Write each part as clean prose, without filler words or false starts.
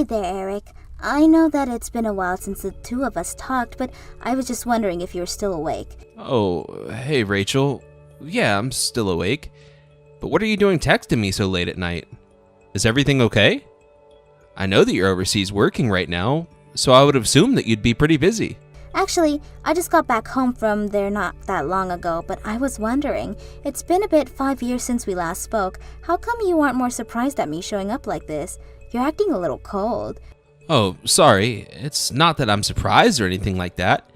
Hey there, Eric. I know that it's been a while since the two of us talked, but I was just wondering if you're still awake. Oh, hey Rachel. Yeah, I'm still awake. But what are you doing texting me so late at night? Is everything okay? I know that you're overseas working right now, so I would assume that you'd be pretty busy. Actually, I just got back home from there not that long ago, but I was wondering, it's been about 5 years since we last spoke. How come you aren't more surprised at me showing up like this? You're acting a little cold. Oh, sorry. It's not that I'm surprised or anything like that.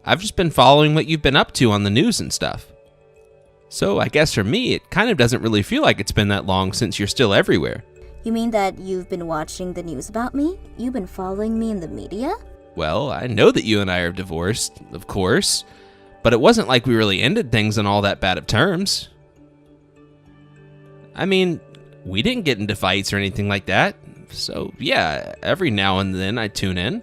I've just been following what you've been up to on the news and stuff. So I guess for me, it kind of doesn't really feel like it's been that long since you're still everywhere. You mean that you've been watching the news about me? You've been following me in the media? Well, I know that you and I are divorced, of course, but it wasn't like we really ended things on all that bad of terms. I mean, we didn't get into fights or anything like that, so yeah, every now and then I tune in.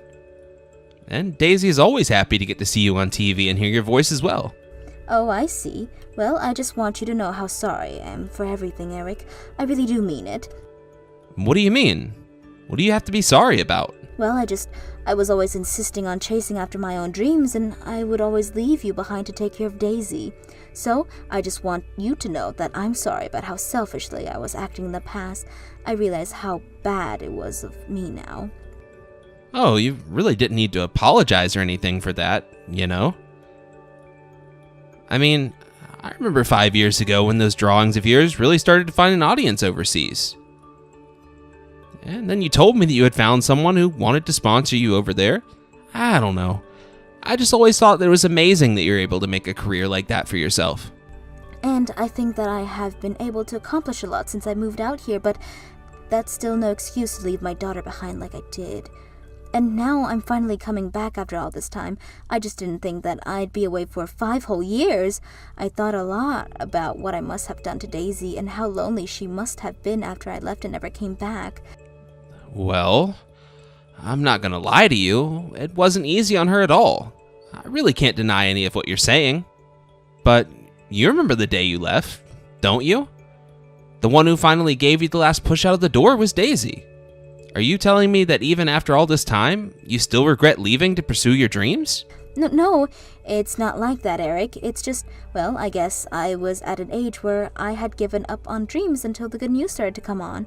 And Daisy is always happy to get to see you on TV and hear your voice as well. Oh, I see. Well, I just want you to know how sorry I am for everything, Eric. I really do mean it. What do you mean? What do you have to be sorry about? Well, I was always insisting on chasing after my own dreams, and I would always leave you behind to take care of Daisy. So, I just want you to know that I'm sorry about how selfishly I was acting in the past. I realize how bad it was of me now. Oh, you really didn't need to apologize or anything for that, you know? I mean, I remember 5 years ago when those drawings of yours really started to find an audience overseas. And then you told me that you had found someone who wanted to sponsor you over there. I don't know. I just always thought that it was amazing that you're able to make a career like that for yourself. And I think that I have been able to accomplish a lot since I moved out here, but that's still no excuse to leave my daughter behind like I did. And now I'm finally coming back after all this time. I just didn't think that I'd be away for 5 whole years. I thought a lot about what I must have done to Daisy and how lonely she must have been after I left and never came back. Well, I'm not gonna lie to you. It wasn't easy on her at all. I really can't deny any of what you're saying. But you remember the day you left, don't you? The one who finally gave you the last push out of the door was Daisy. Are you telling me that even after all this time, you still regret leaving to pursue your dreams? No, it's not like that, Eric. It's just, well, I guess I was at an age where I had given up on dreams until the good news started to come on.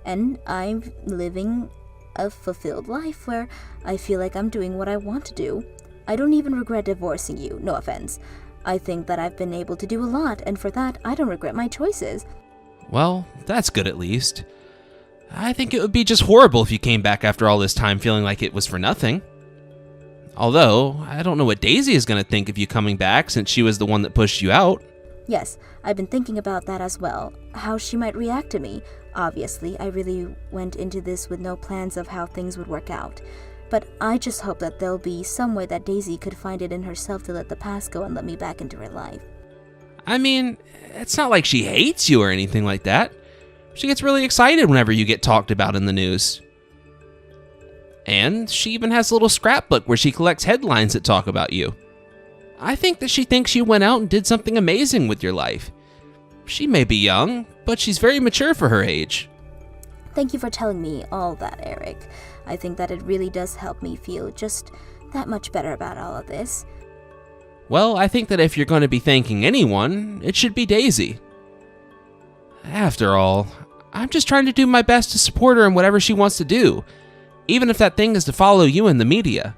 And I'm living a fulfilled life where I feel like I'm doing what I want to do. I don't even regret divorcing you, no offense. I think that I've been able to do a lot, and for that, I don't regret my choices. Well, that's good at least. I think it would be just horrible if you came back after all this time feeling like it was for nothing. Although, I don't know what Daisy is going to think of you coming back since she was the one that pushed you out. Yes, I've been thinking about that as well, how she might react to me. Obviously, I really went into this with no plans of how things would work out. But I just hope that there'll be some way that Daisy could find it in herself to let the past go and let me back into her life. I mean, it's not like she hates you or anything like that. She gets really excited whenever you get talked about in the news. And she even has a little scrapbook where she collects headlines that talk about you. I think that she thinks you went out and did something amazing with your life. She may be young, but she's very mature for her age. Thank you for telling me all that, Eric. I think that it really does help me feel just that much better about all of this. Well, I think that if you're going to be thanking anyone, it should be Daisy. After all, I'm just trying to do my best to support her in whatever she wants to do, even if that thing is to follow you in the media.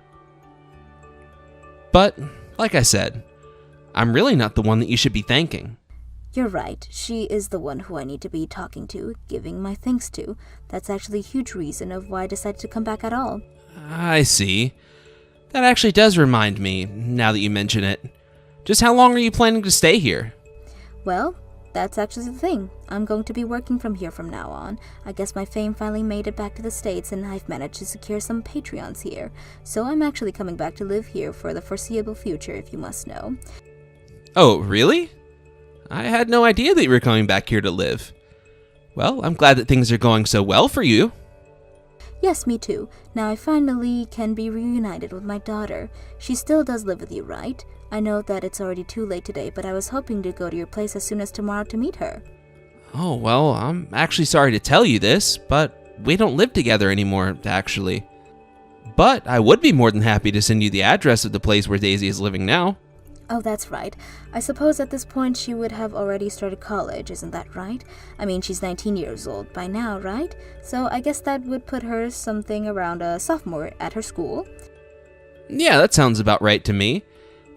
But, like I said, I'm really not the one that you should be thanking. You're right. She is the one who I need to be talking to, giving my thanks to. That's actually a huge reason of why I decided to come back at all. I see. That actually does remind me, now that you mention it. Just how long are you planning to stay here? Well, that's actually the thing. I'm going to be working from here from now on. I guess my fame finally made it back to the States and I've managed to secure some Patreons here. So I'm actually coming back to live here for the foreseeable future, if you must know. Oh, really? I had no idea that you were coming back here to live. Well, I'm glad that things are going so well for you. Yes, me too. Now I finally can be reunited with my daughter. She still does live with you, right? I know that it's already too late today, but I was hoping to go to your place as soon as tomorrow to meet her. Oh, well, I'm actually sorry to tell you this, but we don't live together anymore, actually. But I would be more than happy to send you the address of the place where Daisy is living now. Oh, that's right. I suppose at this point she would have already started college, isn't that right? I mean, she's 19 years old by now, right? So I guess that would put her something around a sophomore at her school. Yeah, that sounds about right to me.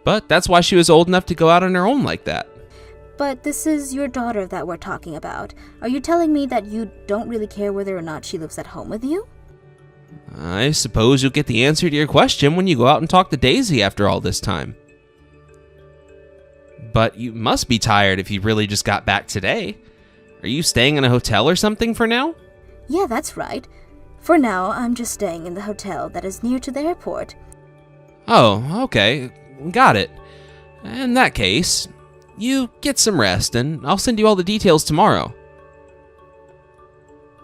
But that's why she was old enough to go out on her own like that. But this is your daughter that we're talking about. Are you telling me that you don't really care whether or not she lives at home with you? I suppose you'll get the answer to your question when you go out and talk to Daisy after all this time. But you must be tired if you really just got back today. Are you staying in a hotel or something for now? Yeah, that's right. For now, I'm just staying in the hotel that is near to the airport. Oh, okay. Got it. In that case, you get some rest, and I'll send you all the details tomorrow.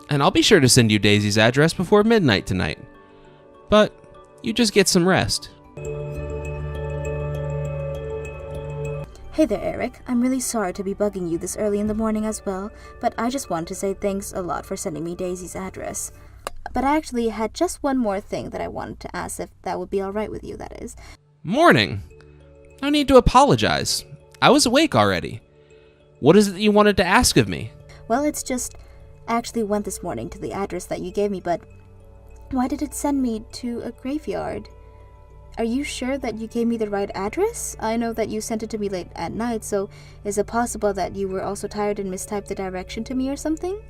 And I'll be sure to send you Daisy's address before midnight tonight. But you just get some rest. Hey there, Eric. I'm really sorry to be bugging you this early in the morning as well, but I just wanted to say thanks a lot for sending me Daisy's address. But I actually had just one more thing that I wanted to ask, if that would be alright with you, that is. Morning. No need to apologize. I was awake already. What is it that you wanted to ask of me? Well, it's just, I actually went this morning to the address that you gave me, but why did it send me to a graveyard? Are you sure that you gave me the right address? I know that you sent it to me late at night, so is it possible that you were also tired and mistyped the direction to me or something?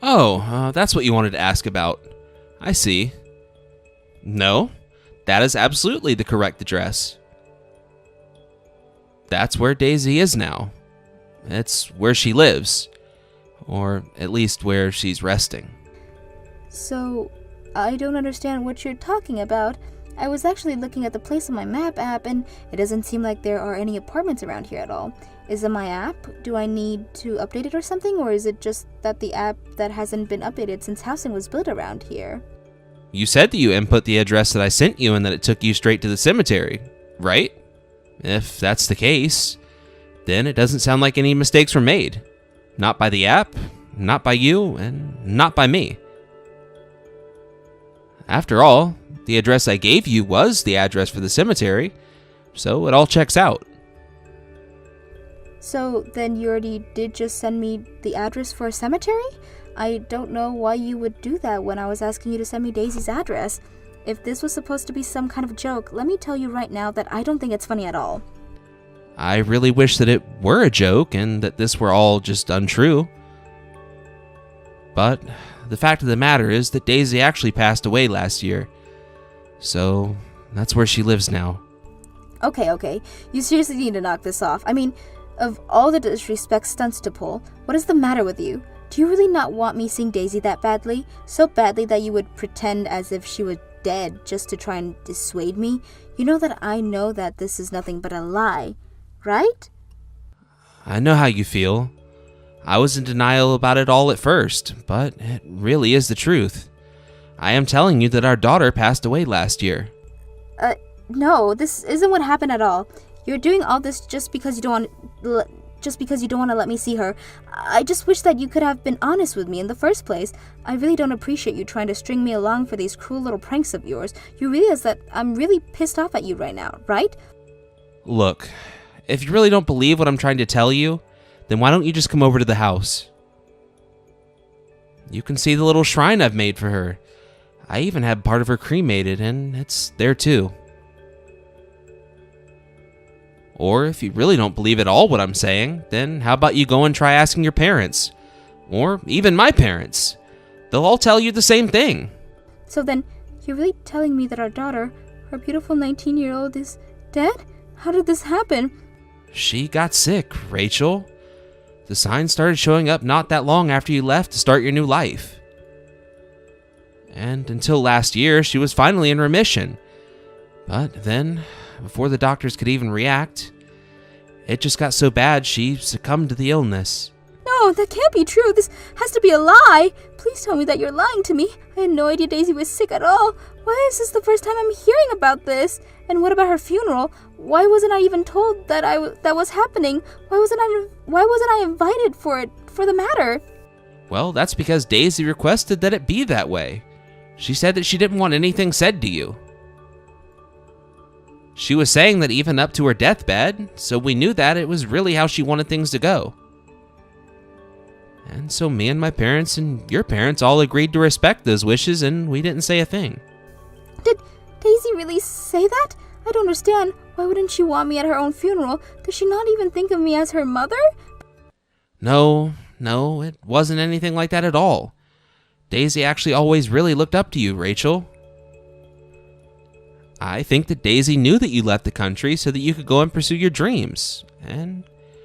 Oh, that's what you wanted to ask about. I see. No, that is absolutely the correct address. That's where Daisy is now. It's where she lives. Or at least where she's resting. So, I don't understand what you're talking about. I was actually looking at the place on my map app, and it doesn't seem like there are any apartments around here at all. Is it my app? Do I need to update it or something? Or is it just that the app that hasn't been updated since housing was built around here? You said that you input the address that I sent you and that it took you straight to the cemetery, right? If that's the case, then it doesn't sound like any mistakes were made. Not by the app, not by you, and not by me. After all, the address I gave you was the address for the cemetery, so it all checks out. So then you already did just send me the address for a cemetery? I don't know why you would do that when I was asking you to send me Daisy's address. If this was supposed to be some kind of joke, let me tell you right now that I don't think it's funny at all. I really wish that it were a joke and that this were all just untrue. But the fact of the matter is that Daisy actually passed away last year. So that's where she lives now. Okay. You seriously need to knock this off. I mean, of all the disrespect stunts to pull, what is the matter with you? Do you really not want me seeing Daisy that badly? So badly that you would pretend as if she was dead just to try and dissuade me? You know that I know that this is nothing but a lie, right? I know how you feel. I was in denial about it all at first, but it really is the truth. I am telling you that our daughter passed away last year. No, this isn't what happened at all. You're doing all this just because you don't want to let me see her. I just wish that you could have been honest with me in the first place. I really don't appreciate you trying to string me along for these cruel little pranks of yours. You realize that I'm really pissed off at you right now, right? Look, if you really don't believe what I'm trying to tell you, then why don't you just come over to the house? You can see the little shrine I've made for her. I even had part of her cremated, and it's there too. Or if you really don't believe at all what I'm saying, then how about you go and try asking your parents? Or even my parents. They'll all tell you the same thing. So then, you're really telling me that our daughter, our beautiful 19-year-old, is dead? How did this happen? She got sick, Rachel. The signs started showing up not that long after you left to start your new life. And until last year, she was finally in remission. But then, before the doctors could even react, it just got so bad she succumbed to the illness. No, that can't be true. This has to be a lie. Please tell me that you're lying to me. I had no idea Daisy was sick at all. Why is this the first time I'm hearing about this? And what about her funeral? Why wasn't I even told that was happening? Why wasn't I invited for the matter? Well, that's because Daisy requested that it be that way. She said that she didn't want anything said to you. She was saying that even up to her deathbed, so we knew that it was really how she wanted things to go. And so me and my parents and your parents all agreed to respect those wishes, and we didn't say a thing. Did Daisy really say that? I don't understand. Why wouldn't she want me at her own funeral? Does she not even think of me as her mother? No, it wasn't anything like that at all. Daisy actually always really looked up to you, Rachel. I think that Daisy knew that you left the country so that you could go and pursue your dreams, and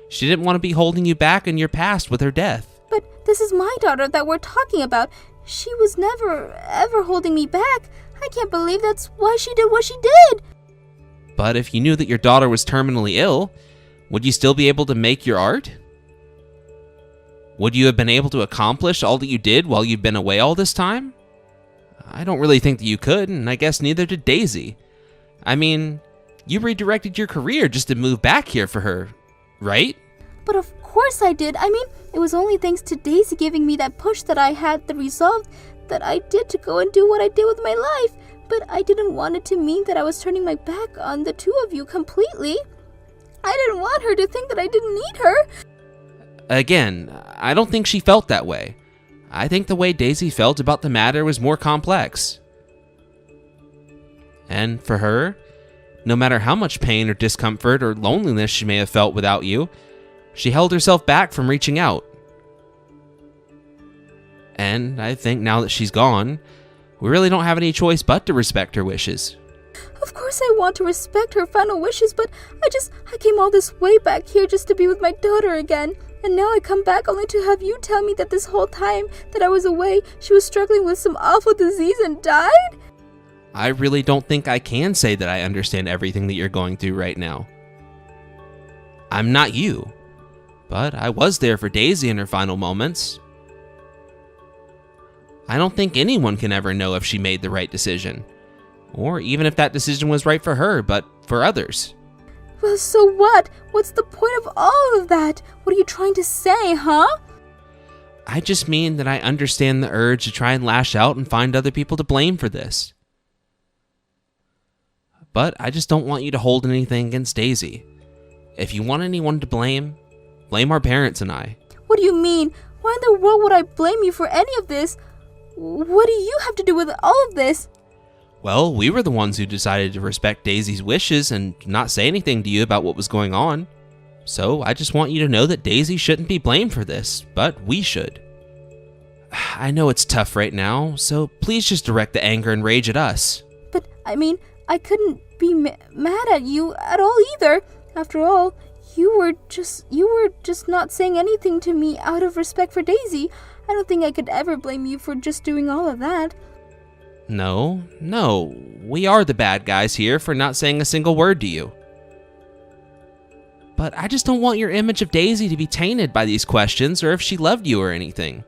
she didn't want to be holding you back in your past with her death. But this is my daughter that we're talking about. She was never, ever holding me back. I can't believe that's why she did what she did. But if you knew that your daughter was terminally ill, would you still be able to make your art? Would you have been able to accomplish all that you did while you've been away all this time? I don't really think that you could, and I guess neither did Daisy. I mean, you redirected your career just to move back here for her, right? But of course I did. I mean, it was only thanks to Daisy giving me that push that I had the resolve that I did to go and do what I did with my life. But I didn't want it to mean that I was turning my back on the two of you completely. I didn't want her to think that I didn't need her. Again, I don't think she felt that way. I think the way Daisy felt about the matter was more complex. And for her, no matter how much pain or discomfort or loneliness she may have felt without you, she held herself back from reaching out. And I think now that she's gone, we really don't have any choice but to respect her wishes. Of course I want to respect her final wishes, but I came all this way back here just to be with my daughter again. And now I come back only to have you tell me that this whole time that I was away, she was struggling with some awful disease and died? I really don't think I can say that I understand everything that you're going through right now. I'm not you, but I was there for Daisy in her final moments. I don't think anyone can ever know if she made the right decision, or even if that decision was right for her, but for others. Well, so what? What's the point of all of that? What are you trying to say, huh? I just mean that I understand the urge to try and lash out and find other people to blame for this. But I just don't want you to hold anything against Daisy. If you want anyone to blame our parents and I. What do you mean? Why in the world would I blame you for any of this? What do you have to do with all of this? Well, we were the ones who decided to respect Daisy's wishes and not say anything to you about what was going on. So I just want you to know that Daisy shouldn't be blamed for this, but we should. I know it's tough right now, so please just direct the anger and rage at us. But, I mean, I couldn't be mad at you at all either. After all, you were just not saying anything to me out of respect for Daisy. I don't think I could ever blame you for just doing all of that. No, we are the bad guys here for not saying a single word to you. But I just don't want your image of Daisy to be tainted by these questions or if she loved you or anything.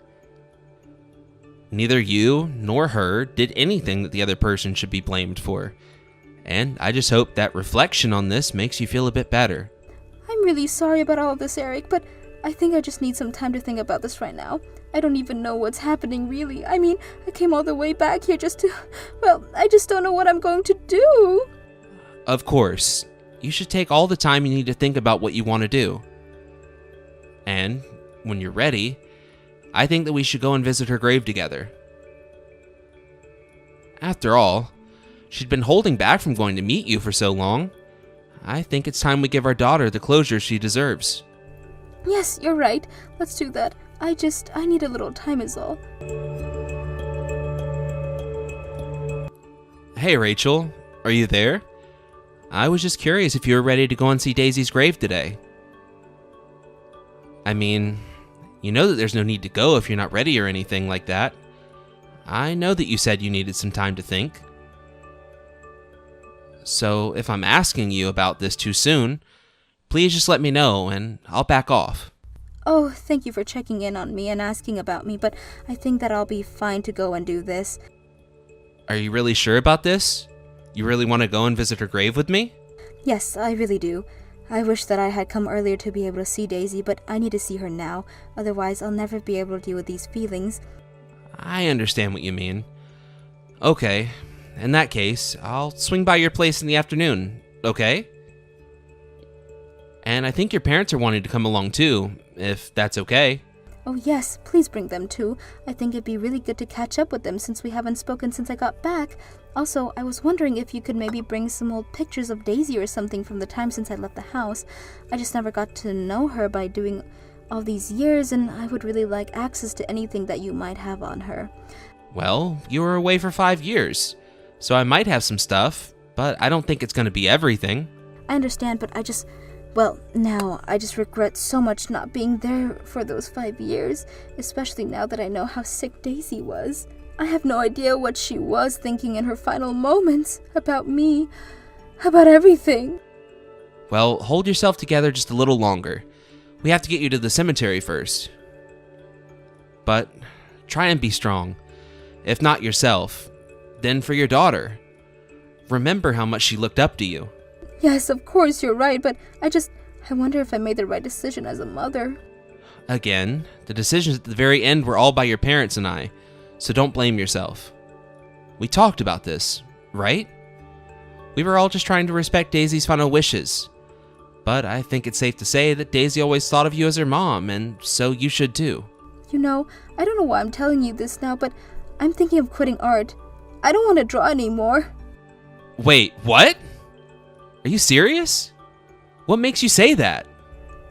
Neither you nor her did anything that the other person should be blamed for. And I just hope that reflection on this makes you feel a bit better. I'm really sorry about all of this, Eric, but I think I just need some time to think about this right now. I don't even know what's happening, really. I mean, I came all the way back here just to... Well, I just don't know what I'm going to do. Of course. You should take all the time you need to think about what you want to do. And, when you're ready, I think that we should go and visit her grave together. After all, she'd been holding back from going to meet you for so long. I think it's time we give our daughter the closure she deserves. Yes, you're right. Let's do that. I need a little time is all. Hey, Rachel. Are you there? I was just curious if you were ready to go and see Daisy's grave today. I mean, you know that there's no need to go if you're not ready or anything like that. I know that you said you needed some time to think. So if I'm asking you about this too soon, please just let me know and I'll back off. Oh, thank you for checking in on me and asking about me, but I think that I'll be fine to go and do this. Are you really sure about this? You really want to go and visit her grave with me? Yes, I really do. I wish that I had come earlier to be able to see Daisy, but I need to see her now. Otherwise, I'll never be able to deal with these feelings. I understand what you mean. Okay, in that case, I'll swing by your place in the afternoon, okay? And I think your parents are wanting to come along too, if that's okay. Oh yes, please bring them too. I think it'd be really good to catch up with them since we haven't spoken since I got back. Also, I was wondering if you could maybe bring some old pictures of Daisy or something from the time since I left the house. I just never got to know her by doing all these years, and I would really like access to anything that you might have on her. Well, you were away for 5 years, so I might have some stuff, but I don't think it's going to be everything. I understand, but I just regret so much not being there for those 5 years, especially now that I know how sick Daisy was. I have no idea what she was thinking in her final moments about me, about everything. Well, hold yourself together just a little longer. We have to get you to the cemetery first. But try and be strong. If not yourself, then for your daughter. Remember how much she looked up to you. Yes, of course, you're right, but I wonder if I made the right decision as a mother. Again, the decisions at the very end were all by your parents and I, so don't blame yourself. We talked about this, right? We were all just trying to respect Daisy's final wishes. But I think it's safe to say that Daisy always thought of you as her mom, and so you should too. You know, I don't know why I'm telling you this now, but I'm thinking of quitting art. I don't want to draw anymore. Wait, what? Are you serious? What makes you say that?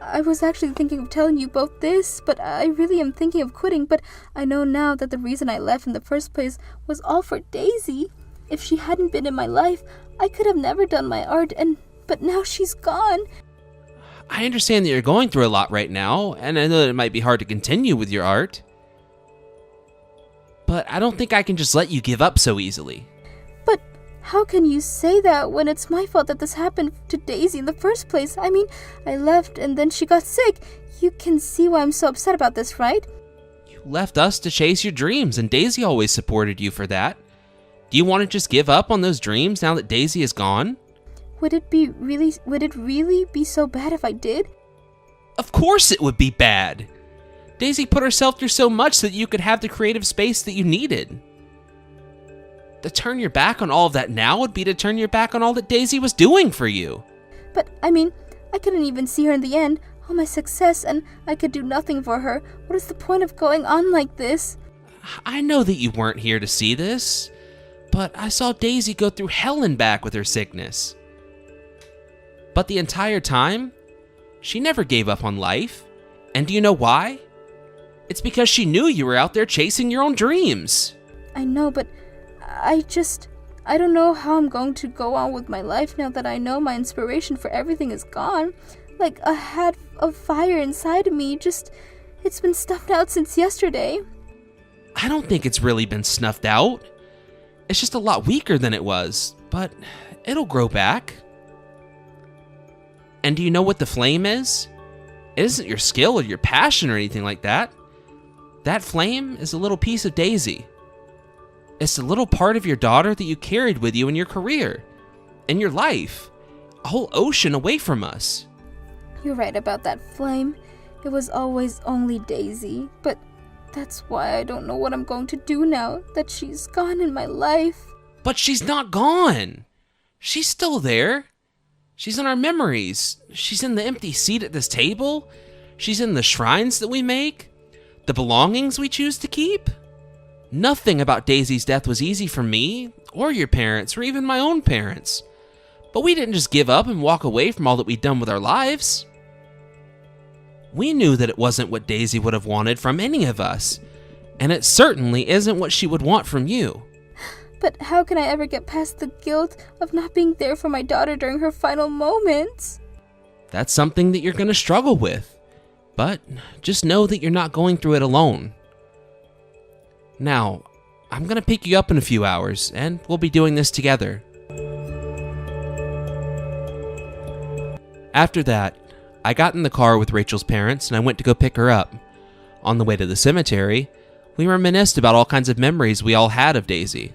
I was actually thinking of telling you both this, but I really am thinking of quitting, but I know now that the reason I left in the first place was all for Daisy. If she hadn't been in my life, I could have never done my art, but now she's gone. I understand that you're going through a lot right now, and I know that it might be hard to continue with your art. But I don't think I can just let you give up so easily. But how can you say that when it's my fault that this happened to Daisy in the first place? I mean, I left and then she got sick. You can see why I'm so upset about this, right? You left us to chase your dreams, and Daisy always supported you for that. Do you want to just give up on those dreams now that Daisy is gone? Would it really be so bad if I did? Of course it would be bad. Daisy put herself through so much so that you could have the creative space that you needed. To turn your back on all of that now would be to turn your back on all that Daisy was doing for you. But, I mean, I couldn't even see her in the end, all my success, and I could do nothing for her. What is the point of going on like this? I know that you weren't here to see this, but I saw Daisy go through hell and back with her sickness. But the entire time, she never gave up on life. And do you know why? It's because she knew you were out there chasing your own dreams. I know, but I don't know how I'm going to go on with my life now that I know my inspiration for everything is gone. Like a hat of fire inside of me, it's been snuffed out since yesterday. I don't think it's really been snuffed out. It's just a lot weaker than it was, but it'll grow back. And do you know what the flame is? It isn't your skill or your passion or anything like that. That flame is a little piece of Daisy. It's a little part of your daughter that you carried with you in your career, in your life, a whole ocean away from us. You're right about that flame. It was always only Daisy, but that's why I don't know what I'm going to do now that she's gone in my life. But she's not gone. She's still there. She's in our memories. She's in the empty seat at this table. She's in the shrines that we make, the belongings we choose to keep. Nothing about Daisy's death was easy for me, or your parents, or even my own parents. But we didn't just give up and walk away from all that we'd done with our lives. We knew that it wasn't what Daisy would have wanted from any of us, and it certainly isn't what she would want from you. But how can I ever get past the guilt of not being there for my daughter during her final moments? That's something that you're going to struggle with, but just know that you're not going through it alone. Now, I'm going to pick you up in a few hours, and we'll be doing this together. After that, I got in the car with Rachel's parents and I went to go pick her up. On the way to the cemetery, we reminisced about all kinds of memories we all had of Daisy.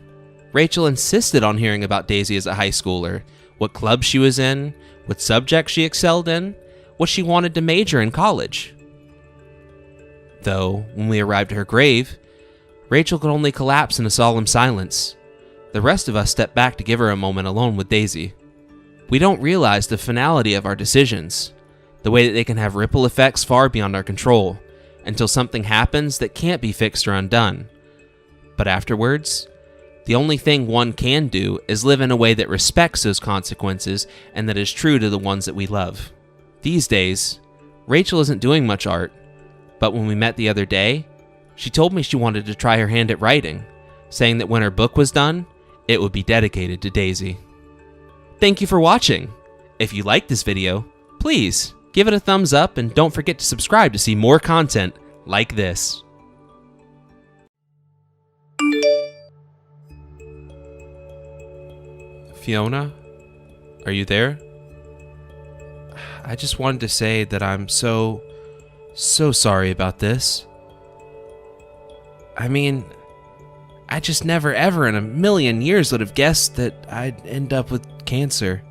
Rachel insisted on hearing about Daisy as a high schooler, what club she was in, what subjects she excelled in, what she wanted to major in college. Though, when we arrived at her grave, Rachel could only collapse in a solemn silence. The rest of us stepped back to give her a moment alone with Daisy. We don't realize the finality of our decisions, the way that they can have ripple effects far beyond our control, until something happens that can't be fixed or undone. But afterwards, the only thing one can do is live in a way that respects those consequences and that is true to the ones that we love. These days, Rachel isn't doing much art, but when we met the other day, she told me she wanted to try her hand at writing, saying that when her book was done, it would be dedicated to Daisy. Thank you for watching. If you liked this video, please give it a thumbs up and don't forget to subscribe to see more content like this. Fiona, are you there? I just wanted to say that I'm so sorry about this. I mean, I just never ever in a million years would have guessed that I'd end up with cancer.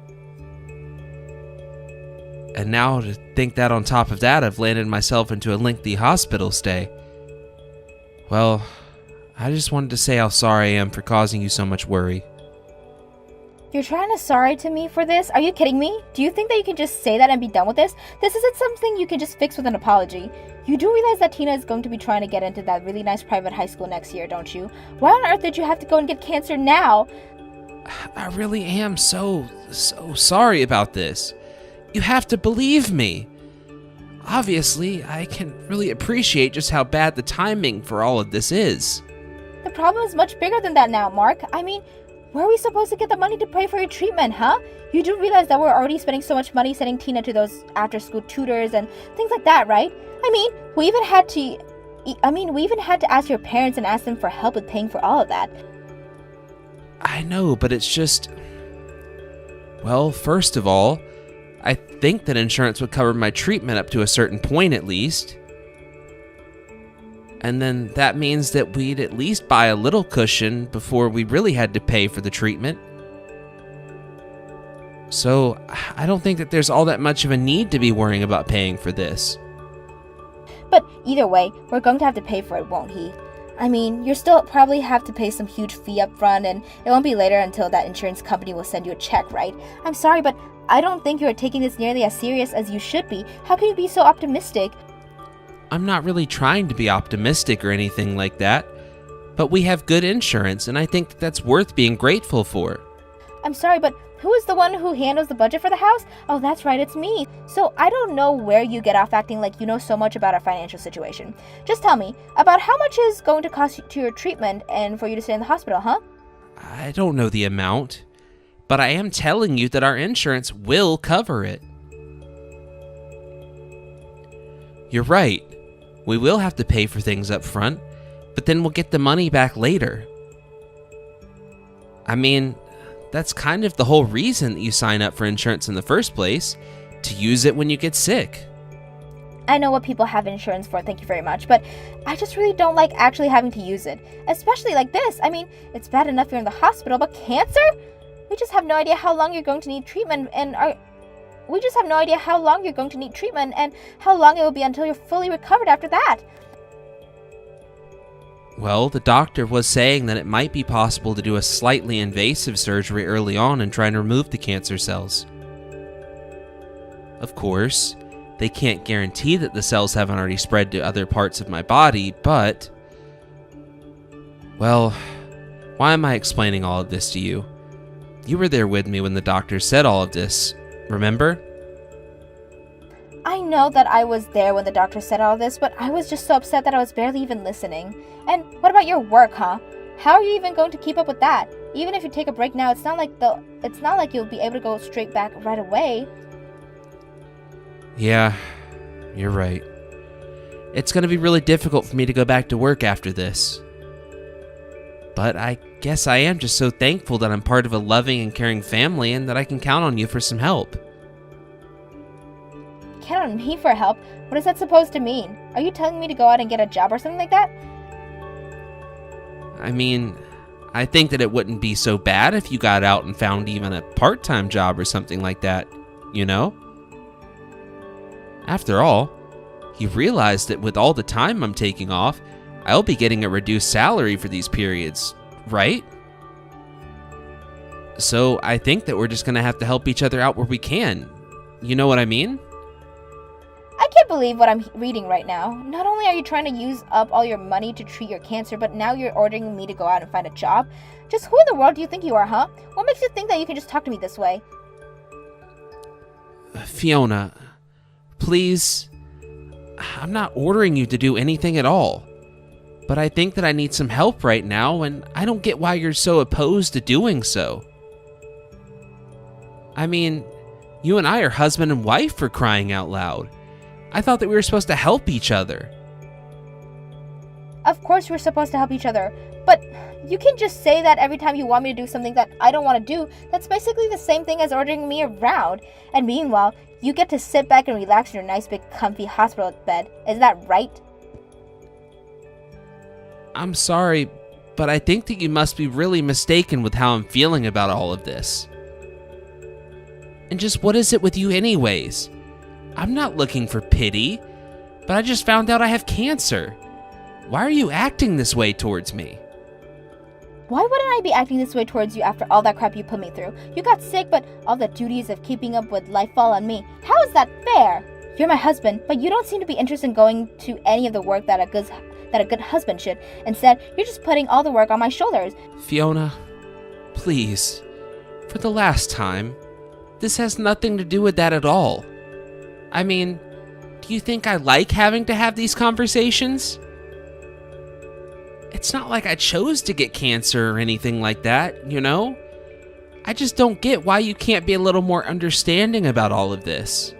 And now to think that on top of that I've landed myself into a lengthy hospital stay. Well, I just wanted to say how sorry I am for causing you so much worry. You're trying to sorry to me for this? Are you kidding me? Do you think that you can just say that and be done with this? This isn't something you can just fix with an apology. You do realize that Tina is going to be trying to get into that really nice private high school next year, don't you? Why on earth did you have to go and get cancer now? I really am so sorry about this. You have to believe me. Obviously, I can really appreciate just how bad the timing for all of this is. The problem is much bigger than that now, Mark. I mean, where are we supposed to get the money to pay for your treatment, huh? You do realize that we're already spending so much money sending Tina to those after-school tutors and things like that, right? I mean, we even had to ask your parents and ask them for help with paying for all of that. I know, but it's just... Well, first of all, I think that insurance would cover my treatment up to a certain point at least. And then that means that we'd at least buy a little cushion before we really had to pay for the treatment. So, I don't think that there's all that much of a need to be worrying about paying for this. But either way, we're going to have to pay for it, won't he? I mean, you'll still probably have to pay some huge fee up front, and it won't be later until that insurance company will send you a check, right? I'm sorry, but I don't think you're taking this nearly as serious as you should be. How can you be so optimistic? I'm not really trying to be optimistic or anything like that, but we have good insurance, and I think that's worth being grateful for. I'm sorry, but who is the one who handles the budget for the house? Oh, that's right, it's me. So I don't know where you get off acting like you know so much about our financial situation. Just tell me, about how much is going to cost you to your treatment and for you to stay in the hospital, huh? I don't know the amount, but I am telling you that our insurance will cover it. You're right. We will have to pay for things up front, but then we'll get the money back later. I mean, that's kind of the whole reason that you sign up for insurance in the first place, to use it when you get sick. I know what people have insurance for, thank you very much, but I just really don't like actually having to use it, especially like this. I mean, it's bad enough you're in the hospital, but cancer? We just have no idea how long you're going to need treatment and how long it will be until you're fully recovered after that. Well, the doctor was saying that it might be possible to do a slightly invasive surgery early on and try and remove the cancer cells. Of course, they can't guarantee that the cells haven't already spread to other parts of my body, but... Well, why am I explaining all of this to you? You were there with me when the doctor said all of this, remember? I know that I was there when the doctor said all this, but I was just so upset that I was barely even listening. And what about your work, huh? How are you even going to keep up with that? Even if you take a break now, it's not like you'll be able to go straight back right away. Yeah, you're right. It's going to be really difficult for me to go back to work after this. But I guess I am just so thankful that I'm part of a loving and caring family and that I can count on you for some help. Count on me for help? What is that supposed to mean? Are you telling me to go out and get a job or something like that? I mean, I think that it wouldn't be so bad if you got out and found even a part-time job or something like that. you know? After all, he realized that with all the time I'm taking off, I'll be getting a reduced salary for these periods, right? So I think that we're just gonna have to help each other out where we can. You know what I mean? I can't believe what I'm reading right now. Not only are you trying to use up all your money to treat your cancer, but now you're ordering me to go out and find a job. Just who in the world do you think you are, huh? What makes you think that you can just talk to me this way? Fiona, please. I'm not ordering you to do anything at all. But I think that I need some help right now, and I don't get why you're so opposed to doing so. I mean, you and I are husband and wife, for crying out loud. I thought that we were supposed to help each other. Of course we're supposed to help each other, but you can just say that every time you want me to do something that I don't want to do. That's basically the same thing as ordering me around. And meanwhile, you get to sit back and relax in your nice big comfy hospital bed. Is that right? I'm sorry, but I think that you must be really mistaken with how I'm feeling about all of this. And just what is it with you anyways? I'm not looking for pity, but I just found out I have cancer. Why are you acting this way towards me? Why wouldn't I be acting this way towards you after all that crap you put me through? You got sick, but all the duties of keeping up with life fall on me. How is that fair? You're my husband, but you don't seem to be interested in going to any of the work that a good husband should. Instead, you're just putting all the work on my shoulders. Fiona, please, for the last time, this has nothing to do with that at all. I mean, do you think I like having to have these conversations? It's not like I chose to get cancer or anything like that, you know? I just don't get why you can't be a little more understanding about all of this.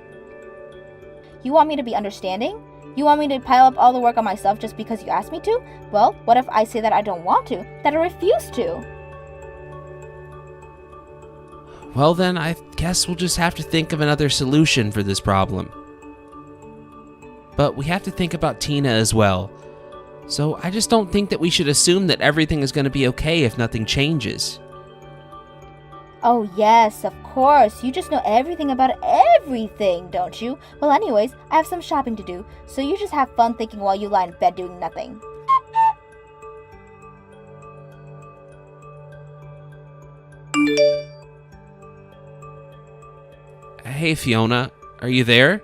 You want me to be understanding? You want me to pile up all the work on myself just because you asked me to? Well, what if I say that I don't want to, that I refuse to? Well then, I guess we'll just have to think of another solution for this problem. But we have to think about Tina as well. So I just don't think that we should assume that everything is going to be okay if nothing changes. Oh yes, of course. You just know everything about everything, don't you? Well anyways, I have some shopping to do, so you just have fun thinking while you lie in bed doing nothing. Hey Fiona, are you there?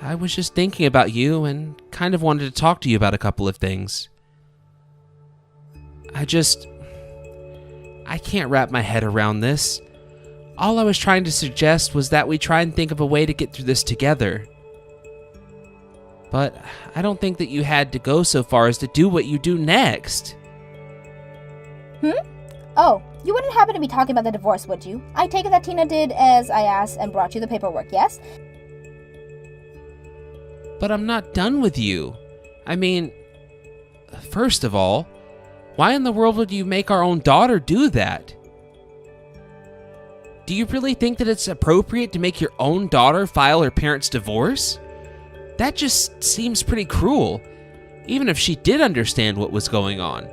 I was just thinking about you and kind of wanted to talk to you about a couple of things. I can't wrap my head around this. All I was trying to suggest was that we try and think of a way to get through this together. But I don't think that you had to go so far as to do what you do next. Oh, you wouldn't happen to be talking about the divorce, would you? I take it that Tina did as I asked and brought you the paperwork, yes? But I'm not done with you. I mean, first of all, why in the world would you make our own daughter do that? Do you really think that it's appropriate to make your own daughter file her parents' divorce? That just seems pretty cruel, even if she did understand what was going on.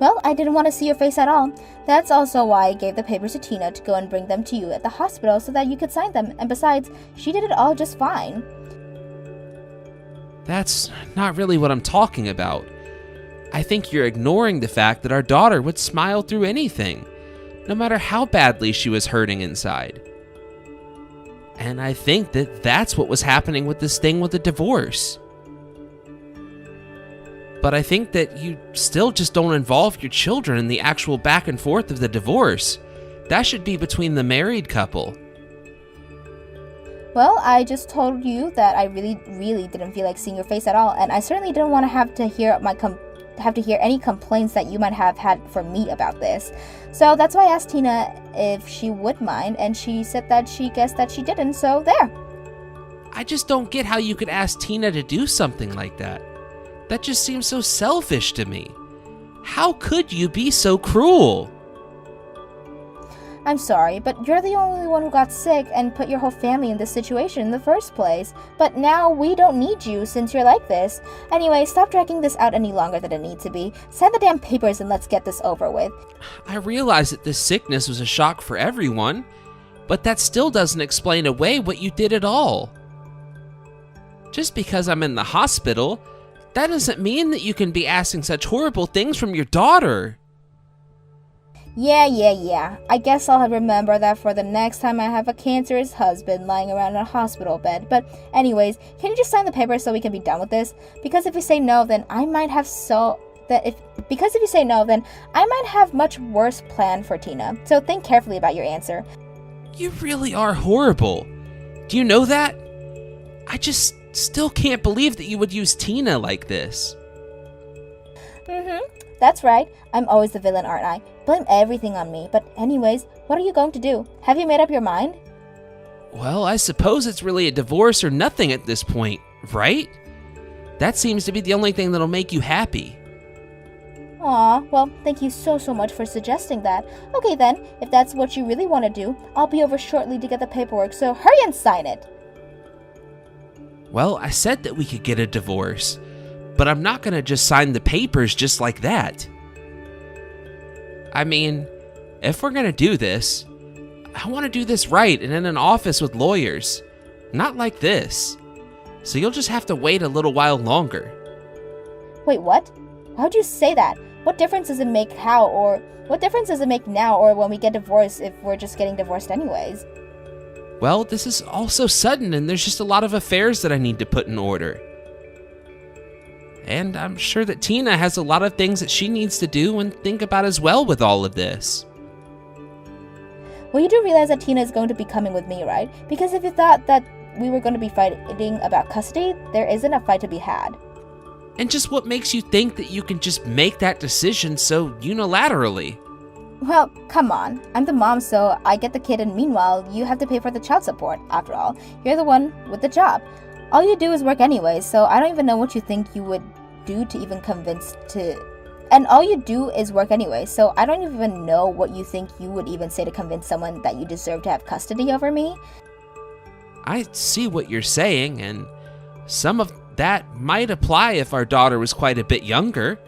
Well, I didn't want to see your face at all. That's also why I gave the papers to Tina to go and bring them to you at the hospital so that you could sign them. And besides, she did it all just fine. That's not really what I'm talking about. I think you're ignoring the fact that our daughter would smile through anything, no matter how badly she was hurting inside. And I think that that's what was happening with this thing with the divorce. But I think that you still just don't involve your children in the actual back and forth of the divorce. That should be between the married couple. Well, I just told you that I really didn't feel like seeing your face at all, and I certainly didn't want to have to hear any complaints that you might have had from me about this. So that's why I asked Tina if she would mind, and she said that she guessed that she didn't, so there. I just don't get how you could ask Tina to do something like that. That just seems so selfish to me. How could you be so cruel? I'm sorry, but you're the only one who got sick and put your whole family in this situation in the first place. But now we don't need you since you're like this. Anyway, stop dragging this out any longer than it needs to be. Send the damn papers and let's get this over with. I realize that this sickness was a shock for everyone, but that still doesn't explain away what you did at all. Just because I'm in the hospital, that doesn't mean that you can be asking such horrible things from your daughter. Yeah. I guess I'll remember that for the next time I have a cancerous husband lying around in a hospital bed. But anyways, can you just sign the paper so we can be done with this? Because if you say no, then I might have because if you say no, then I might have much worse plan for Tina. So think carefully about your answer. You really are horrible. Do you know that? I just still can't believe that you would use Tina like this. That's right. I'm always the villain, aren't I? Blame everything on me. But anyways, what are you going to do? Have you made up your mind? Well, I suppose it's really a divorce or nothing at this point, right? That seems to be the only thing that'll make you happy. Aw, well, thank you so much for suggesting that. Okay then, if that's what you really want to do, I'll be over shortly to get the paperwork, so hurry and sign it. Well, I said that we could get a divorce, but I'm not gonna just sign the papers just like that. I mean, if we're gonna do this, I want to do this right and in an office with lawyers, not like this. So you'll just have to wait a little while longer. Wait, what? Why would you say that? What difference does it make now or when we get divorced if we're just getting divorced anyways? Well, this is all so sudden and there's just a lot of affairs that I need to put in order. And I'm sure that Tina has a lot of things that she needs to do and think about as well with all of this. Well, you do realize that Tina is going to be coming with me, right? Because if you thought that we were going to be fighting about custody, there isn't a fight to be had. And just what makes you think that you can just make that decision so unilaterally? Well, come on. I'm the mom, so I get the kid, and meanwhile, you have to pay for the child support. After all, you're the one with the job. All you do is work anyway, so I don't even know what you think you would do to even convince to... And all you do is work anyway, so I don't even know what you think you would even say to convince someone that you deserve to have custody over me. I see what you're saying, and some of that might apply if our daughter was quite a bit younger.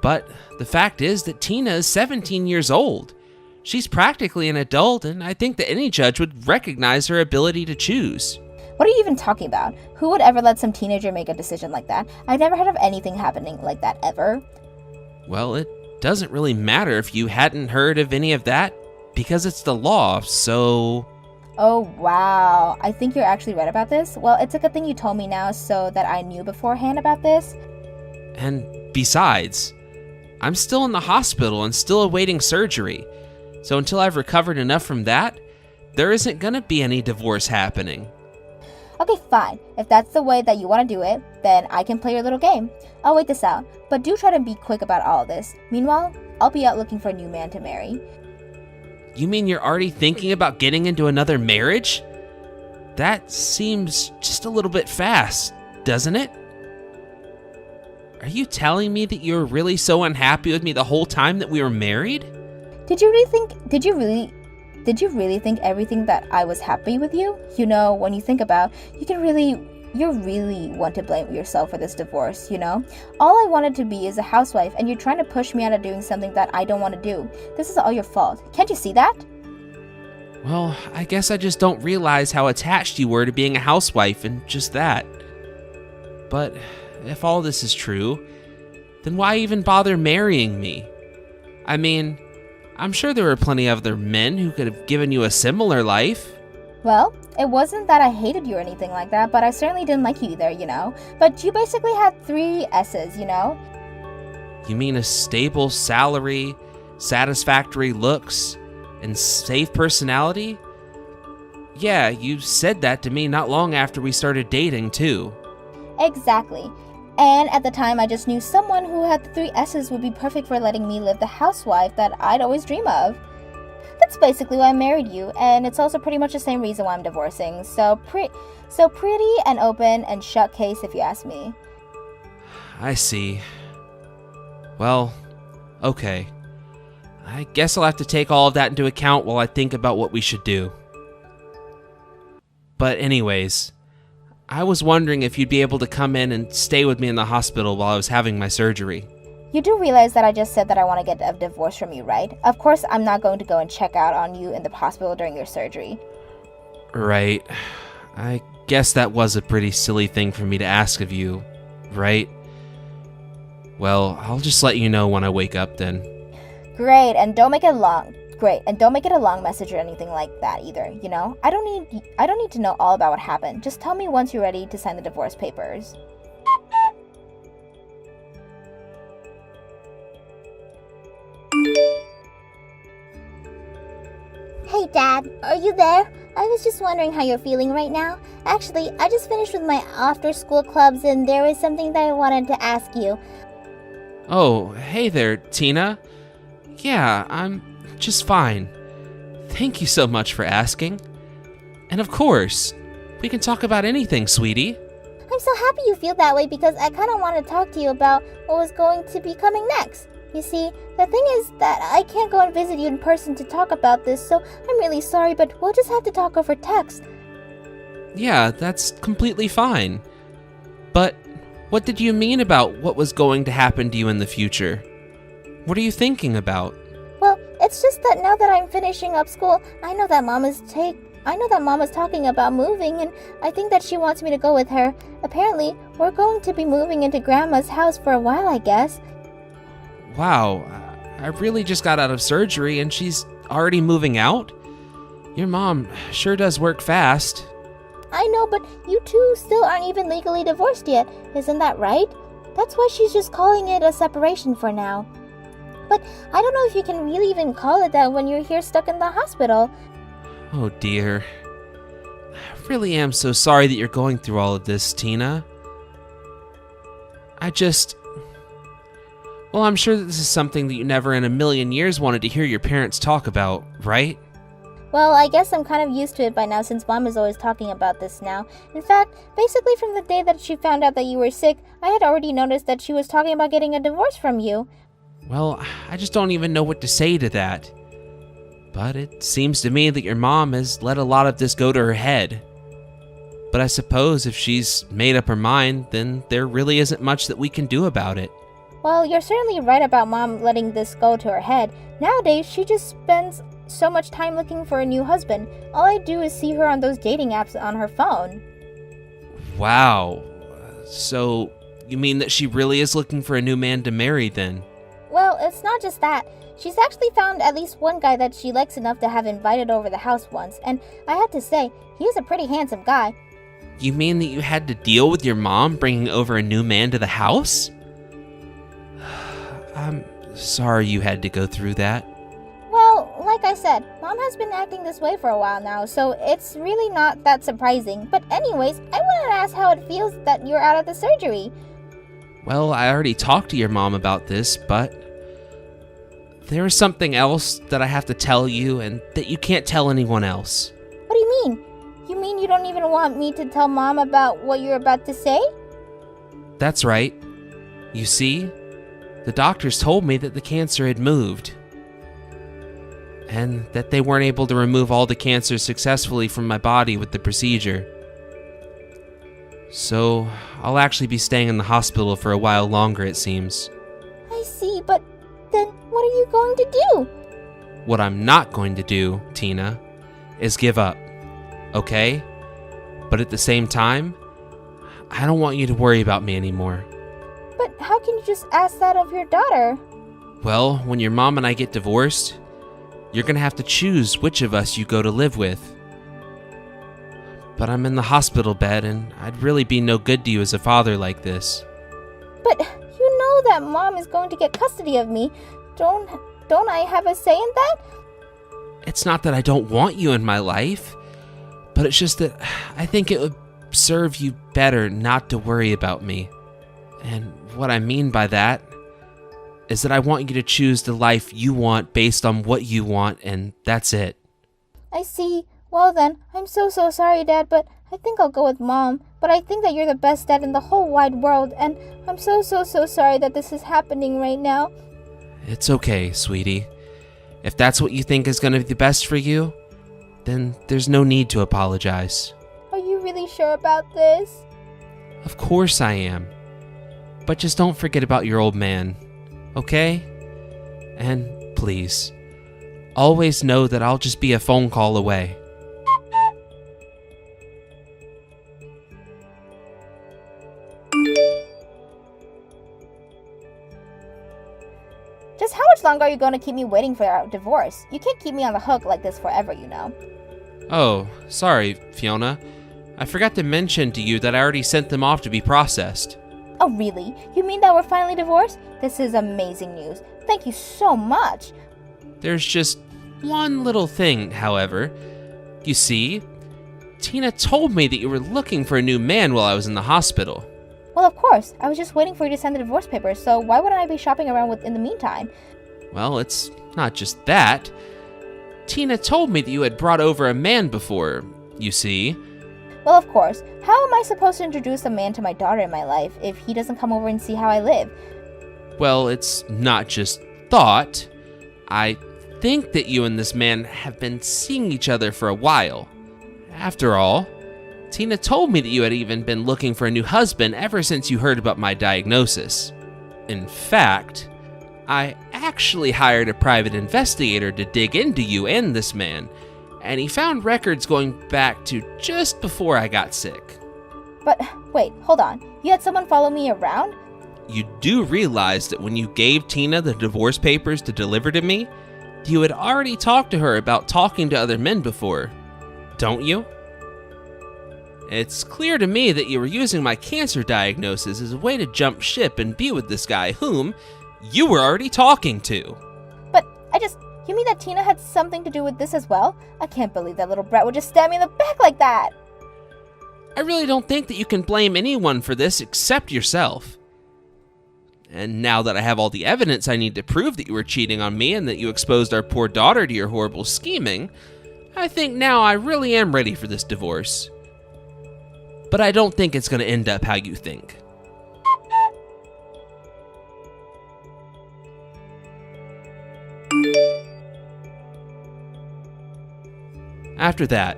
But the fact is that Tina is 17 years old. She's practically an adult, and I think that any judge would recognize her ability to choose. What are you even talking about? Who would ever let some teenager make a decision like that? I've never heard of anything happening like that ever. Well, it doesn't really matter if you hadn't heard of any of that, because it's the law, so... Oh, wow. I think you're actually right about this. Well, it's a good thing you told me now so that I knew beforehand about this. And besides, I'm still in the hospital and still awaiting surgery. So until I've recovered enough from that, there isn't gonna be any divorce happening. Okay, fine. If that's the way that you want to do it, then I can play your little game. I'll wait this out, but do try to be quick about all of this. Meanwhile, I'll be out looking for a new man to marry. You mean you're already thinking about getting into another marriage? That seems just a little bit fast, doesn't it? Are you telling me that you were really so unhappy with me the whole time that we were married? Did you really think everything that I was happy with you? You know, when you think about, you really want to blame yourself for this divorce, you know? All I wanted to be is a housewife, and you're trying to push me out of doing something that I don't want to do. This is all your fault. Can't you see that? Well, I guess I just don't realize how attached you were to being a housewife and just that. But if all this is true, then why even bother marrying me? I mean, I'm sure there were plenty of other men who could have given you a similar life. Well, it wasn't that I hated you or anything like that, but I certainly didn't like you either, you know? But you basically had 3 S's, you know? You mean a stable salary, satisfactory looks, and safe personality? Yeah, you said that to me not long after we started dating, too. Exactly. And at the time, I just knew someone who had the 3 S's would be perfect for letting me live the housewife that I'd always dream of. That's basically why I married you, and it's also pretty much the same reason why I'm divorcing. So pretty and open and shut case if you ask me. I see. Well, okay. I guess I'll have to take all of that into account while I think about what we should do. But anyways, I was wondering if you'd be able to come in and stay with me in the hospital while I was having my surgery. You do realize that I just said that I want to get a divorce from you, right? Of course, I'm not going to go and check out on you in the hospital during your surgery. Right. I guess that was a pretty silly thing for me to ask of you, right? Well, I'll just let you know when I wake up then. Great, and don't make it long. Great, and don't make it a long message or anything like that either, you know? I don't need to know all about what happened. Just tell me once you're ready to sign the divorce papers. Hey Dad, are you there? I was just wondering how you're feeling right now. Actually, I just finished with my after-school clubs and there was something that I wanted to ask you. Oh, hey there, Tina. Yeah, I'm just fine. Thank you so much for asking. And of course, we can talk about anything, sweetie. I'm so happy you feel that way because I kind of want to talk to you about what was going to be coming next. You see, the thing is that I can't go and visit you in person to talk about this, so I'm really sorry, but we'll just have to talk over text. Yeah, that's completely fine. But what did you mean about what was going to happen to you in the future? What are you thinking about? Well, it's just that now that I'm finishing up school, I know that Mom is talking about moving, and I think that she wants me to go with her. Apparently, we're going to be moving into Grandma's house for a while, I guess. Wow, I really just got out of surgery and she's already moving out? Your mom sure does work fast. I know, but you two still aren't even legally divorced yet, isn't that right? That's why she's just calling it a separation for now. But I don't know if you can really even call it that when you're here stuck in the hospital. Oh dear. I really am so sorry that you're going through all of this, Tina. Well, I'm sure that this is something that you never in a million years wanted to hear your parents talk about, right? Well, I guess I'm kind of used to it by now since Mom is always talking about this now. In fact, basically from the day that she found out that you were sick, I had already noticed that she was talking about getting a divorce from you. Well, I just don't even know what to say to that. But it seems to me that your mom has let a lot of this go to her head. But I suppose if she's made up her mind, then there really isn't much that we can do about it. Well, you're certainly right about Mom letting this go to her head. Nowadays, she just spends so much time looking for a new husband. All I do is see her on those dating apps on her phone. Wow. So, you mean that she really is looking for a new man to marry then? Well, it's not just that. She's actually found at least one guy that she likes enough to have invited over the house once, and I have to say, he is a pretty handsome guy. You mean that you had to deal with your mom bringing over a new man to the house? I'm sorry you had to go through that. Well, like I said, Mom has been acting this way for a while now, so it's really not that surprising. But anyways, I wanted to ask how it feels that you're out of the surgery. Well, I already talked to your mom about this, but there is something else that I have to tell you and that you can't tell anyone else. What do you mean? You mean you don't even want me to tell Mom about what you're about to say? That's right. You see, the doctors told me that the cancer had moved, and that they weren't able to remove all the cancer successfully from my body with the procedure. So, I'll actually be staying in the hospital for a while longer, it seems. I see, but then what are you going to do? What I'm not going to do, Tina, is give up, okay? But at the same time, I don't want you to worry about me anymore. But how can you just ask that of your daughter? Well, when your mom and I get divorced, you're gonna have to choose which of us you go to live with. But I'm in the hospital bed, and I'd really be no good to you as a father like this. But you know that Mom is going to get custody of me. Don't I have a say in that? It's not that I don't want you in my life, but it's just that I think it would serve you better not to worry about me. And what I mean by that is that I want you to choose the life you want based on what you want, and that's it. I see. Well then, I'm so sorry, Dad, but I think I'll go with Mom. But I think that you're the best dad in the whole wide world, and I'm so sorry that this is happening right now. It's okay, sweetie. If that's what you think is going to be the best for you, then there's no need to apologize. Are you really sure about this? Of course I am. But just don't forget about your old man. okay? And please, always know that I'll just be a phone call away. Just how much longer are you going to keep me waiting for our divorce? You can't keep me on the hook like this forever, you know. Oh, sorry, Fiona. I forgot to mention to you that I already sent them off to be processed. Oh, really? You mean that we're finally divorced? This is amazing news. Thank you so much. There's just one little thing, however. You see, Tina told me that you were looking for a new man while I was in the hospital. Well, of course. I was just waiting for you to send the divorce papers, so why wouldn't I be shopping around in the meantime? Well, it's not just that. Tina told me that you had brought over a man before, you see. Well, of course. How am I supposed to introduce a man to my daughter in my life if he doesn't come over and see how I live? Well, it's not just thought. I think that you and this man have been seeing each other for a while. After all, Tina told me that you had even been looking for a new husband ever since you heard about my diagnosis. In fact, I actually hired a private investigator to dig into you and this man, and he found records going back to just before I got sick. But, wait, hold on. You had someone follow me around? You do realize that when you gave Tina the divorce papers to deliver to me, you had already talked to her about talking to other men before, don't you? It's clear to me that you were using my cancer diagnosis as a way to jump ship and be with this guy whom you were already talking to. But, you mean that Tina had something to do with this as well? I can't believe that little brat would just stab me in the back like that. I really don't think that you can blame anyone for this except yourself. And now that I have all the evidence I need to prove that you were cheating on me and that you exposed our poor daughter to your horrible scheming, I think now I really am ready for this divorce. But I don't think it's going to end up how you think. After that,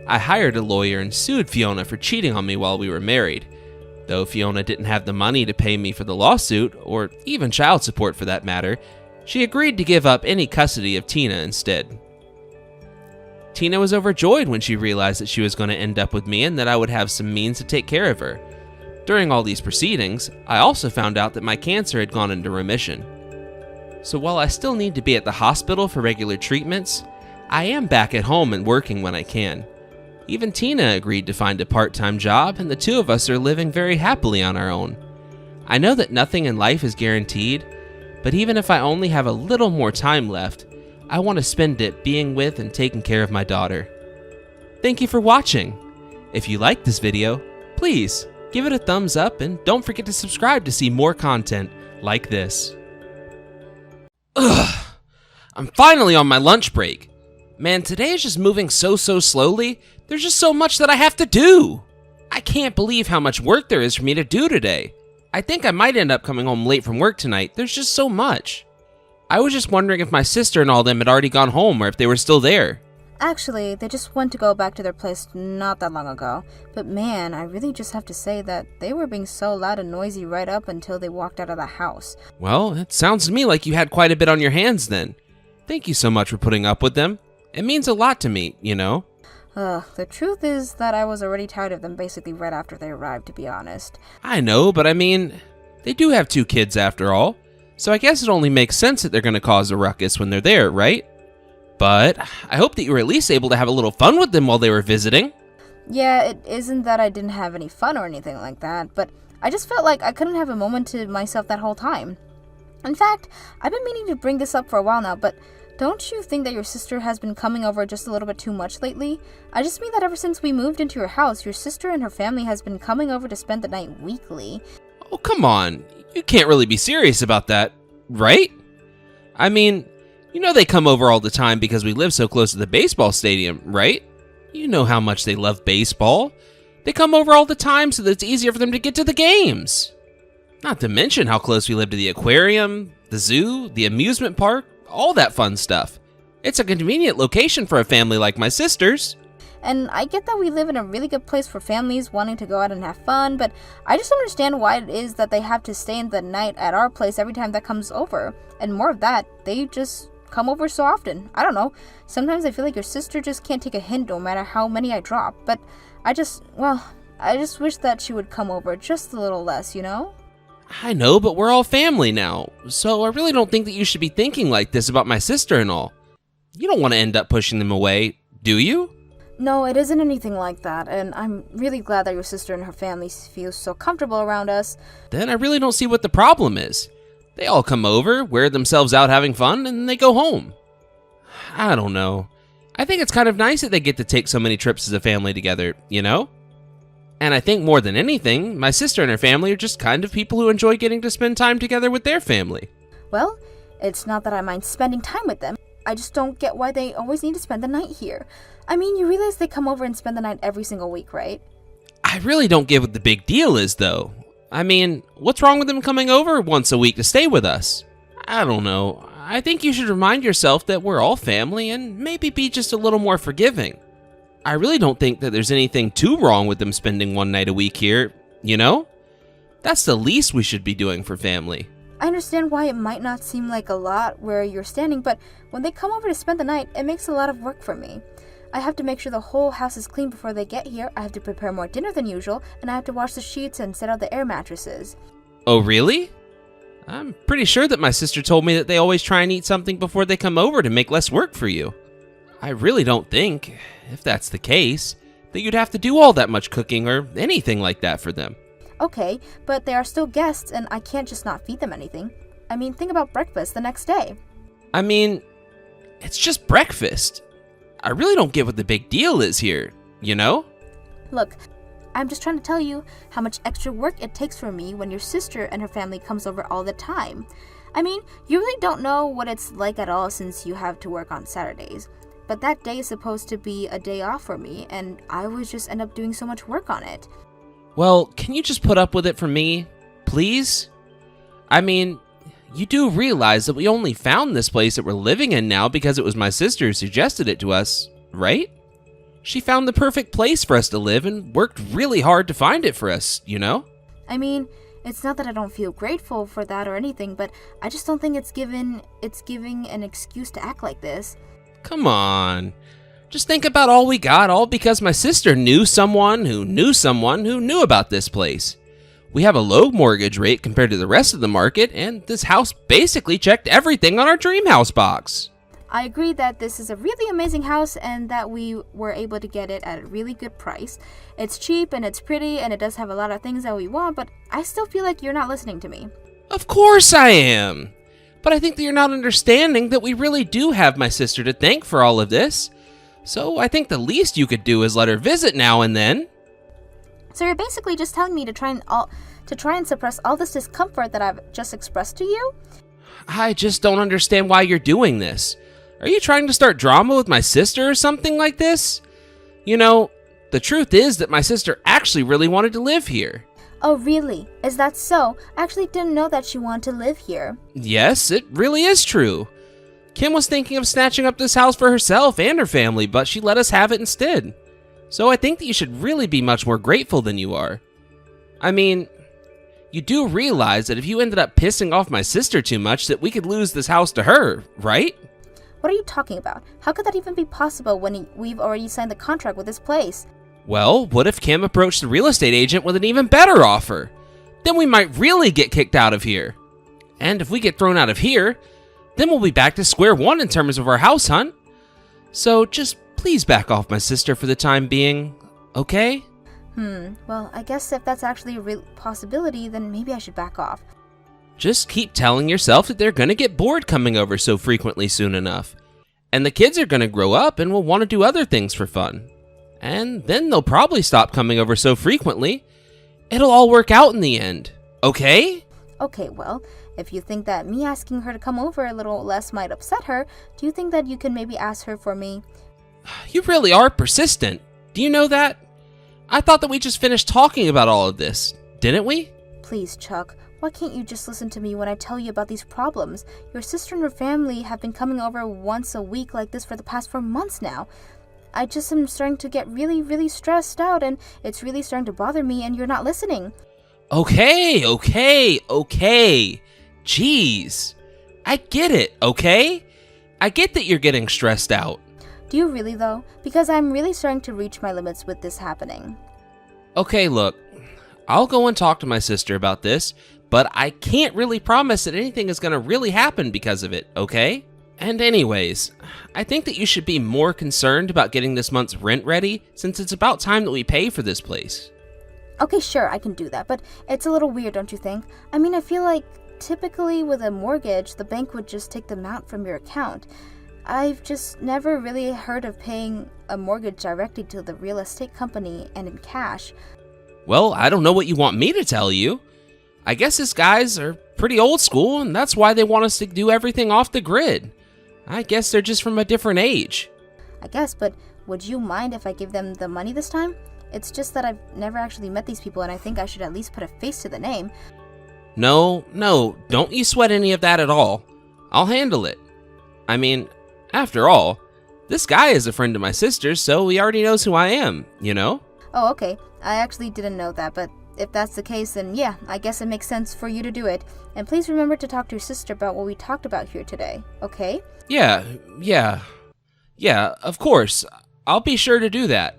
I hired a lawyer and sued Fiona for cheating on me while we were married. Though Fiona didn't have the money to pay me for the lawsuit, or even child support for that matter, she agreed to give up any custody of Tina instead. Tina was overjoyed when she realized that she was going to end up with me and that I would have some means to take care of her. During all these proceedings, I also found out that my cancer had gone into remission. So while I still need to be at the hospital for regular treatments, I am back at home and working when I can. Even Tina agreed to find a part-time job, and the two of us are living very happily on our own. I know that nothing in life is guaranteed, but even if I only have a little more time left, I want to spend it being with and taking care of my daughter. Thank you for watching. If you liked this video, please give it a thumbs up and don't forget to subscribe to see more content like this. Ugh, I'm finally on my lunch break. Man, today is just moving so slowly. There's just so much that I have to do. I can't believe how much work there is for me to do today. I think I might end up coming home late from work tonight. There's just so much. I was just wondering if my sister and all them had already gone home or if they were still there. Actually, they just went to go back to their place not that long ago. But man, I really just have to say that they were being so loud and noisy right up until they walked out of the house. Well, it sounds to me like you had quite a bit on your hands then. Thank you so much for putting up with them. It means a lot to me, you know. The truth is that I was already tired of them basically right after they arrived, to be honest. I know, but I mean, they do have 2 kids after all. So I guess it only makes sense that they're going to cause a ruckus when they're there, right? But I hope that you were at least able to have a little fun with them while they were visiting. Yeah, it isn't that I didn't have any fun or anything like that, but I just felt like I couldn't have a moment to myself that whole time. In fact, I've been meaning to bring this up for a while now, but don't you think that your sister has been coming over just a little bit too much lately? I just mean that ever since we moved into your house, your sister and her family has been coming over to spend the night weekly. Oh, come on. You can't really be serious about that, right? I mean, you know they come over all the time because we live so close to the baseball stadium, right? You know how much they love baseball. They come over all the time so that it's easier for them to get to the games. Not to mention how close we live to the aquarium, the zoo, the amusement park, all that fun stuff. It's a convenient location for a family like my sister's. And I get that we live in a really good place for families wanting to go out and have fun, but I just don't understand why it is that they have to stay in the night at our place every time that comes over. And more of that, they just come over so often. I don't know. Sometimes I feel like your sister just can't take a hint no matter how many I drop. But I just wish that she would come over just a little less, you know? I know, but we're all family now, so I really don't think that you should be thinking like this about my sister and all. You don't want to end up pushing them away, do you? No, it isn't anything like that, and I'm really glad that your sister and her family feel so comfortable around us. Then I really don't see what the problem is. They all come over, wear themselves out having fun, and they go home. I don't know. I think it's kind of nice that they get to take so many trips as a family together, you know? And I think more than anything, my sister and her family are just kind of people who enjoy getting to spend time together with their family. Well, it's not that I mind spending time with them. I just don't get why they always need to spend the night here. I mean, you realize they come over and spend the night every single week, right? I really don't get what the big deal is, though. I mean, what's wrong with them coming over once a week to stay with us? I don't know. I think you should remind yourself that we're all family and maybe be just a little more forgiving. I really don't think that there's anything too wrong with them spending one night a week here, you know? That's the least we should be doing for family. I understand why it might not seem like a lot where you're standing, but when they come over to spend the night, it makes a lot of work for me. I have to make sure the whole house is clean before they get here, I have to prepare more dinner than usual, and I have to wash the sheets and set out the air mattresses. Oh, really? I'm pretty sure that my sister told me that they always try and eat something before they come over to make less work for you. I really don't think, if that's the case, that you'd have to do all that much cooking or anything like that for them. Okay, but they are still guests, and I can't just not feed them anything. I mean, think about breakfast the next day. I mean, it's just breakfast. I really don't get what the big deal is here, you know? Look, I'm just trying to tell you how much extra work it takes for me when your sister and her family comes over all the time. I mean, you really don't know what it's like at all since you have to work on Saturdays. But that day is supposed to be a day off for me, and I always just end up doing so much work on it. Well, can you just put up with it for me, please? I mean, you do realize that we only found this place that we're living in now because it was my sister who suggested it to us, right? She found the perfect place for us to live and worked really hard to find it for us, you know? I mean, it's not that I don't feel grateful for that or anything, but I just don't think it's giving an excuse to act like this. Come on. Just think about all we got, all because my sister knew someone who knew about this place. We have a low mortgage rate compared to the rest of the market, and this house basically checked everything on our dream house box. I agree that this is a really amazing house and that we were able to get it at a really good price. It's cheap and it's pretty and it does have a lot of things that we want, but I still feel like you're not listening to me. Of course I am. But I think that you're not understanding that we really do have my sister to thank for all of this. So I think the least you could do is let her visit now and then. So you're basically just telling me to try and suppress all this discomfort that I've just expressed to you? I just don't understand why you're doing this. Are you trying to start drama with my sister or something like this? You know, the truth is that my sister actually really wanted to live here. Oh, really? Is that so? I actually didn't know that she wanted to live here. Yes, it really is true. Kim was thinking of snatching up this house for herself and her family, but she let us have it instead. So I think that you should really be much more grateful than you are. I mean, you do realize that if you ended up pissing off my sister too much, that we could lose this house to her, right? What are you talking about? How could that even be possible when we've already signed the contract with this place? Well, what if Kim approached the real estate agent with an even better offer? Then we might really get kicked out of here. And if we get thrown out of here, then we'll be back to square one in terms of our house hunt. So just please back off my sister for the time being, okay? Well, I guess if that's actually a real possibility, then maybe I should back off. Just keep telling yourself that they're gonna get bored coming over so frequently soon enough. And the kids are gonna grow up and will want to do other things for fun. And then they'll probably stop coming over so frequently. It'll all work out in the end, okay? Okay, well, if you think that me asking her to come over a little less might upset her, do you think that you can maybe ask her for me? You really are persistent. Do you know that? I thought that we just finished talking about all of this, didn't we? Please, Chuck, why can't you just listen to me when I tell you about these problems? Your sister and her family have been coming over once a week like this for the past 4 months now. I just am starting to get really, really stressed out, and it's really starting to bother me, and you're not listening. Okay. Jeez. I get it, okay? I get that you're getting stressed out. Do you really, though? Because I'm really starting to reach my limits with this happening. Okay, look, I'll go and talk to my sister about this, but I can't really promise that anything is going to really happen because of it, okay? And anyways, I think that you should be more concerned about getting this month's rent ready, since it's about time that we pay for this place. Okay, sure, I can do that, but it's a little weird, don't you think? I mean, I feel like typically with a mortgage, the bank would just take the amount from your account. I've just never really heard of paying a mortgage directly to the real estate company and in cash. Well, I don't know what you want me to tell you. I guess these guys are pretty old school, and that's why they want us to do everything off the grid. I guess they're just from a different age. I guess, but would you mind if I give them the money this time? It's just that I've never actually met these people, and I think I should at least put a face to the name. No, don't you sweat any of that at all. I'll handle it. I mean, after all, this guy is a friend of my sister's, so he already knows who I am, you know? Oh, okay. I actually didn't know that, but if that's the case, then yeah, I guess it makes sense for you to do it. And please remember to talk to your sister about what we talked about here today, okay? Yeah, of course. I'll be sure to do that.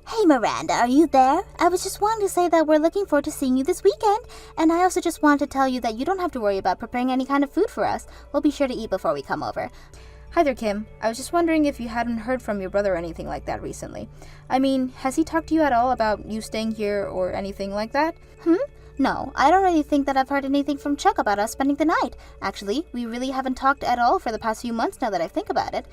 Hey Miranda, are you there? I was just wanting to say that we're looking forward to seeing you this weekend. And I also just wanted to tell you that you don't have to worry about preparing any kind of food for us. We'll be sure to eat before we come over. Hi there, Kim. I was just wondering if you hadn't heard from your brother or anything like that recently. I mean, has he talked to you at all about you staying here or anything like that? No, I don't really think that I've heard anything from Chuck about us spending the night. Actually, we really haven't talked at all for the past few months now that I think about it.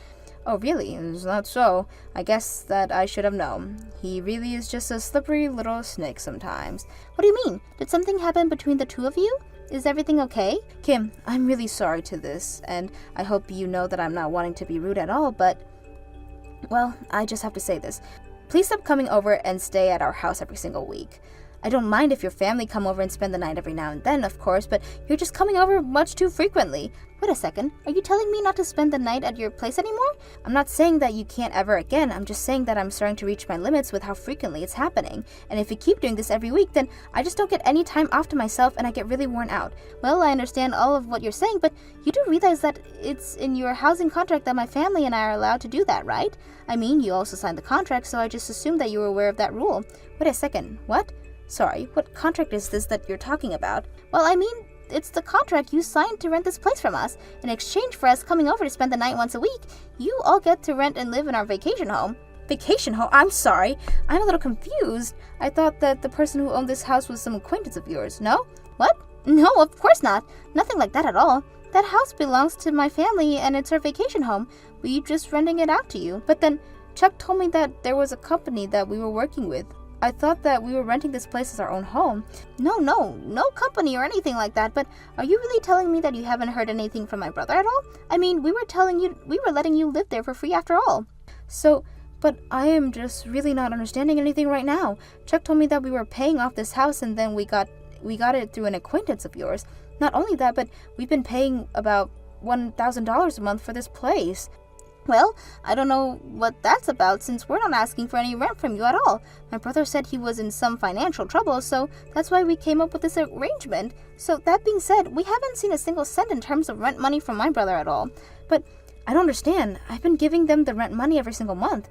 Oh, really? Is that so? I guess that I should have known. He really is just a slippery little snake sometimes. What do you mean? Did something happen between the two of you? Is everything okay? Kim, I'm really sorry to this, and I hope you know that I'm not wanting to be rude at all, but, well, I just have to say this. Please stop coming over and stay at our house every single week. I don't mind if your family come over and spend the night every now and then, of course, but you're just coming over much too frequently. Wait a second, are you telling me not to spend the night at your place anymore? I'm not saying that you can't ever again, I'm just saying that I'm starting to reach my limits with how frequently it's happening. And if you keep doing this every week, then I just don't get any time off to myself and I get really worn out. Well, I understand all of what you're saying, but you do realize that it's in your housing contract that my family and I are allowed to do that, right? I mean, you also signed the contract, so I just assumed that you were aware of that rule. Wait a second, what? Sorry, what contract is this that you're talking about? Well, I mean, it's the contract you signed to rent this place from us. In exchange for us coming over to spend the night once a week, you all get to rent and live in our vacation home. Vacation home? I'm sorry. I'm a little confused. I thought that the person who owned this house was some acquaintance of yours, no? What? No, of course not. Nothing like that at all. That house belongs to my family and it's our vacation home. We're just renting it out to you. But then Chuck told me that there was a company that we were working with. I thought that we were renting this place as our own home. No company or anything like that, but are you really telling me that you haven't heard anything from my brother at all? I mean, we were letting you live there for free after all. So, but I am just really not understanding anything right now. Chuck told me that we were paying off this house and then we got it through an acquaintance of yours. Not only that, but we've been paying about $1,000 a month for this place. Well, I don't know what that's about since we're not asking for any rent from you at all. My brother said he was in some financial trouble, so that's why we came up with this arrangement. So that being said, we haven't seen a single cent in terms of rent money from my brother at all. But I don't understand. I've been giving them the rent money every single month.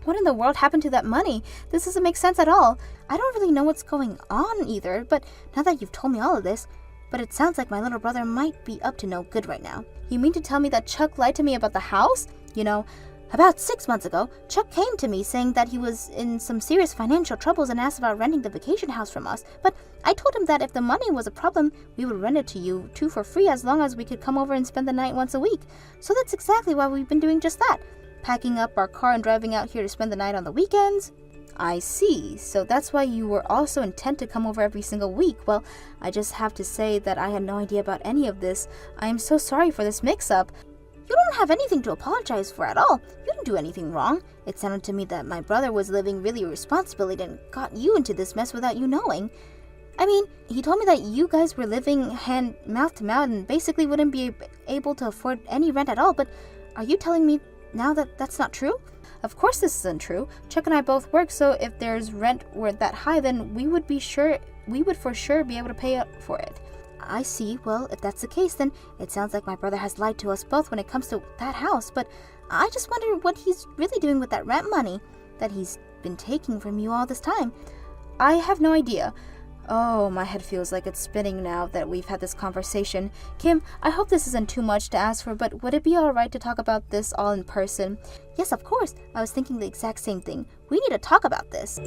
What in the world happened to that money? This doesn't make sense at all. I don't really know what's going on either, but now that you've told me all of this, but it sounds like my little brother might be up to no good right now. You mean to tell me that Chuck lied to me about the house? You know, about 6 months ago, Chuck came to me saying that he was in some serious financial troubles and asked about renting the vacation house from us. But I told him that if the money was a problem, we would rent it to you two for free as long as we could come over and spend the night once a week. So that's exactly why we've been doing just that. Packing up our car and driving out here to spend the night on the weekends. I see. So that's why you were also intent to come over every single week. Well, I just have to say that I had no idea about any of this. I am so sorry for this mix-up. You don't have anything to apologize for at all. You didn't do anything wrong. It sounded to me that my brother was living really irresponsibly and got you into this mess without you knowing. I mean, he told me that you guys were living mouth to mouth and basically wouldn't be able to afford any rent at all, but are you telling me now that that's not true? Of course this isn't true. Chuck and I both work, so if there's rent weren't that high, then we would for sure be able to pay for it. I see. Well, if that's the case, then it sounds like my brother has lied to us both when it comes to that house, but I just wonder what he's really doing with that rent money that he's been taking from you all this time. I have no idea. Oh, my head feels like it's spinning now that we've had this conversation. Kim, I hope this isn't too much to ask for, but would it be alright to talk about this all in person? Yes, of course. I was thinking the exact same thing. We need to talk about this.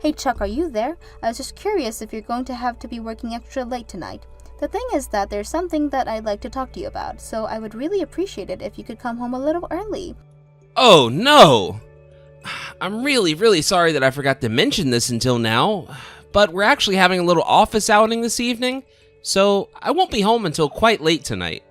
Hey Chuck, are you there? I was just curious if you're going to have to be working extra late tonight. The thing is that there's something that I'd like to talk to you about, so I would really appreciate it if you could come home a little early. Oh, no! I'm really sorry that I forgot to mention this until now, but we're actually having a little office outing this evening, so I won't be home until quite late tonight.